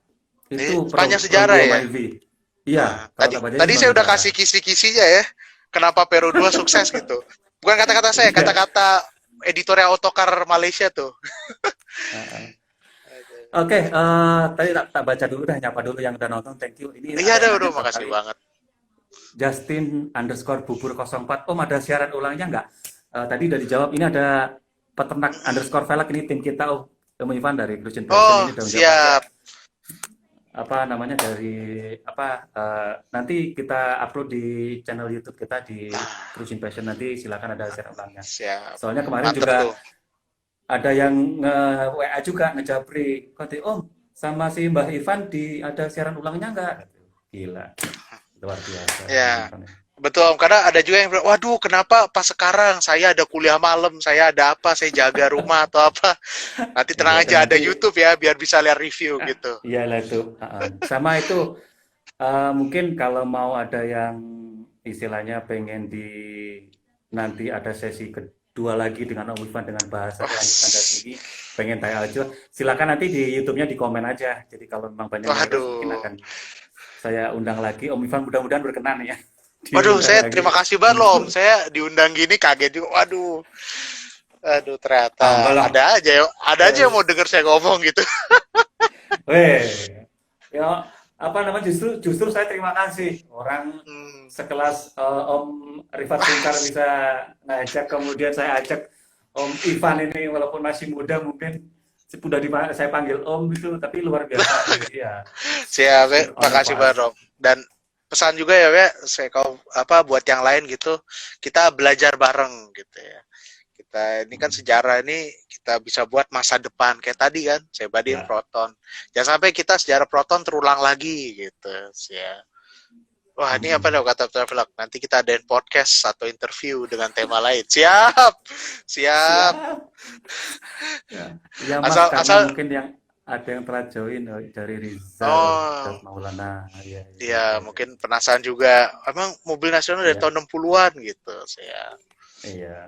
B: Itu
A: Sepanjang sejarah
B: Perudua
A: ya.
B: Myvi. Iya,
A: Nah,
B: kalau
A: tadi
B: tak baca
A: tadi
B: sepanjang
A: saya udah
B: sejarah.
A: kasih kisi-kisinya ya. Kenapa Peru 2 sukses gitu. Bukan kata-kata saya,
B: Iya.
A: kata-kata editorial Otokar Malaysia tuh.
B: Heeh. Oke, tadi tak baca dulu dah, nyapa dulu yang udah nonton, thank you. Ini
A: Iya
B: ada
A: dah
B: yang
A: udah
B: nanya berapa
A: makasih
B: kali.
A: banget.
B: Justin underscore bubur 04. Om ada siaran ulangnya nggak? Tadi udah dijawab. Ini ada peternak underscore velg, ini tim kita Om Ivan dari Christian Passion,
A: Oh,
B: ini udah menjawab ada
A: siap.
B: apa namanya dari apa nanti kita upload di channel YouTube kita di
A: Ah,
B: Christian Passion, nanti silakan ada siaran ulangnya.
A: siap.
B: Soalnya kemarin
A: Mantep
B: juga
A: tuh.
B: ada yang WA juga ngejabri, kata Om sama si Mbah Ivan ada siaran ulangnya nggak? Gila, luar biasa Om
A: Ya,
B: Ivan.
A: betul Om. Karena ada juga yang bilang, waduh kenapa pas sekarang saya ada kuliah malam, saya ada apa, saya jaga rumah atau apa. Nanti
B: Iya,
A: tenang
B: dan
A: aja ada
B: nanti
A: YouTube ya, biar bisa lihat review gitu.
B: iyalah itu. Sama itu mungkin kalau mau ada yang istilahnya pengen nanti ada sesi kedua lagi dengan Om Ivan dengan bahasa
A: Wah,
B: kelanjutan dari ini, pengen tanya aja, silakan nanti di YouTube-nya di komen aja. Jadi kalau memang banyak yang request mungkin
A: waduh.
B: akan saya undang lagi. Om Ivan mudah-mudahan berkenan ya
A: Waduh,
B: diundang
A: saya
B: lagi
A: terima kasih banget loh Om.
B: untuk
A: Saya diundang gini kaget juga. Waduh, aduh ternyata
B: enggak lah.
A: ada aja yang mau denger saya ngomong gitu.
B: Weh, ya apa namanya, justru justru saya terima kasih orang
A: Hmm.
B: sekelas Om Rifat Sungkar bisa ngajak, kemudian saya ajak Om Ivan ini walaupun masih muda mungkin sudah saya panggil Om itu, tapi luar biasa. Jadi ya
A: Siap, ya.
B: honor
A: Makasih
B: for
A: banget,
B: us.
A: Om. Dan pesan juga ya, ya, saya kau apa buat yang lain gitu, kita belajar bareng gitu ya. Kita ini kan sejarah ini kita bisa buat masa depan kayak tadi kan, saya bandingin
B: Ya,
A: proton. Jangan sampai kita sejarah proton terulang lagi gitu. Ya. Wah, ini apa nih
B: mm-mm.
A: kata Travelog? Nanti kita adain podcast atau interview dengan tema lain. Siap. Siap.
B: Siap. Ya, ya Mas,
A: Asal
B: karena
A: asal
B: mungkin yang ada yang telah join dari Rizal
A: oh,
B: Maulana. Ya, ya,
A: ya
B: oke, oke.
A: mungkin penasaran juga. Emang mobil nasional dari
B: Iya,
A: tahun 60-an gitu. Saya.
B: iya.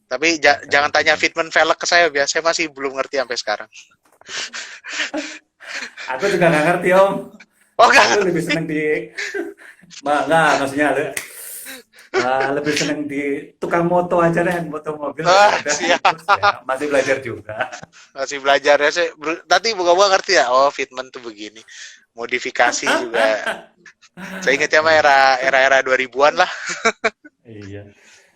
A: Tapi
B: Oke,
A: jangan
B: oke,
A: tanya
B: Bang.
A: fitment velg ke saya, biasa saya masih belum ngerti sampai sekarang.
B: Aku juga nggak ngerti Om.
A: Oh, nggak
B: Aku lebih
A: ngerti.
B: seneng nggak, maksudnya lebih seneng di tukang moto aja deh, moto mobil
A: Ah,
B: daripada
A: siap.
B: terus ya masih belajar juga.
A: Masih belajar ya. Nanti buka-buka ngerti ya. Oh, fitment tuh begini. Modifikasi juga. Saya ingat ya mah
B: Iya,
A: era 2000-an lah.
B: iya.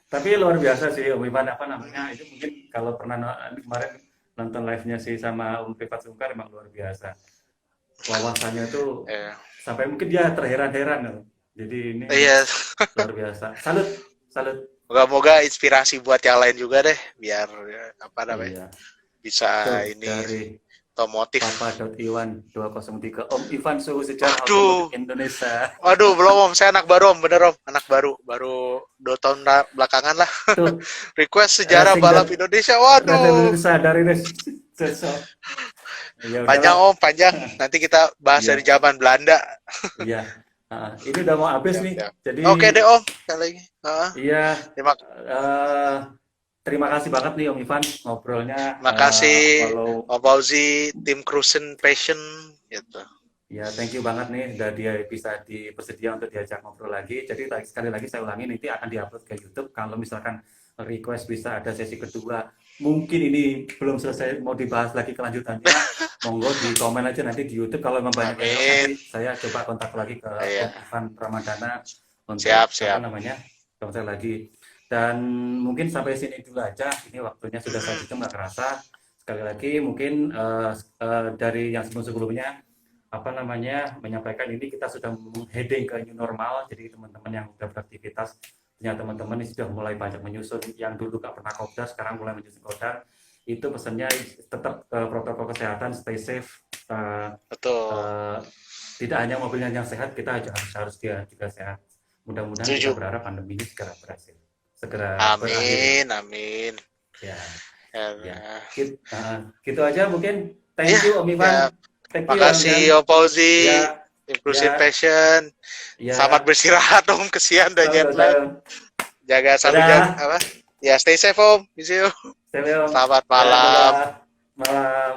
B: Tapi luar biasa sih Om Ivan, apa namanya, itu mungkin kalau pernah kemarin nonton live-nya sih sama Om Rifat Sungkar emang luar biasa. Wawasannya tuh
A: Eh,
B: sampai mungkin dia terheran-heran loh. Jadi ini
A: iya.
B: luar biasa. Salut, salut.
A: Moga-moga inspirasi buat yang lain juga deh. Biar apa namanya
B: Iya.
A: bisa
B: Tuh
A: ini
B: dari
A: otomotif.
B: Papa.Iwan 203. Om Ivan suhu sejarah otomotif
A: Waduh.
B: Indonesia.
A: Waduh, belum Om. Saya anak baru Om. Bener Om. Anak baru. Baru 2 tahun belakangan lah.
B: Tuh
A: Request sejarah
B: racing dan
A: balap Indonesia.
B: racing
A: Waduh.
B: Indonesia dari sosok. Ya
A: Panjang
B: udahlah.
A: Om, panjang. Nanti kita bahas dari
B: Iya,
A: zaman Belanda.
B: iya. Ini udah mau habis
A: Siap,
B: nih.
A: siap.
B: Jadi
A: Oke deh Om. Sekali lagi.
B: iya,
A: Terima,
B: eh, terima kasih banget nih Om Ivan ngobrolnya.
A: makasih
B: Walau
A: Om Fauzi, tim Cruisen Passion gitu.
B: ya, thank you banget nih udah dia bisa bersedia untuk diajak ngobrol lagi. Jadi sekali lagi saya ulangi, nanti akan diupload ke YouTube. Kalau misalkan request bisa ada sesi kedua, mungkin ini belum selesai mau dibahas lagi kelanjutannya, monggo di komen aja nanti di YouTube. Kalau memang banyak yang request, nanti
A: Amin.
B: saya coba kontak lagi ke
A: Iya,
B: Om Ivan Ramadana
A: siap,
B: untuk apa
A: siap.
B: namanya, kontak lagi. Dan mungkin sampai sini dulu aja. Ini waktunya sudah 1 jam nggak kerasa. Sekali lagi mungkin dari yang sebelum-sebelumnya apa namanya menyampaikan, ini kita sudah heading ke new normal, jadi teman-teman yang sudah beraktivitas ya teman-teman ini sudah mulai banyak menyusun, yang dulu nggak pernah kopdar sekarang mulai menyusun kopdar. Itu pesannya tetap protokol kesehatan, stay safe.
A: Betul.
B: Eh, Tidak hanya mobilnya yang sehat, kita harus dia juga sehat. Mudah-mudahan kita
A: Setuju.
B: berharap pandemi ini segera berhasil, segera berakhir lah.
A: Amin, amin.
B: Ya, ya.
A: Ya,
B: Gitu aja mungkin.
A: ya,
B: Thank you Om
A: ya.
B: Ivan. Thank you ya Om Jan.
A: Makasih Om Fauzi,
B: Ya,
A: Inclusive
B: ya,
A: Passion. Selamat
B: ya.
A: beristirahat Om, kesian udah jet lag. Jaga sambil jaga
B: Dadah.
A: apa? Ya, stay safe Om. Miss you.
B: Stay Om.
A: Selamat
B: Ya,
A: malam.
B: dadah. Malam.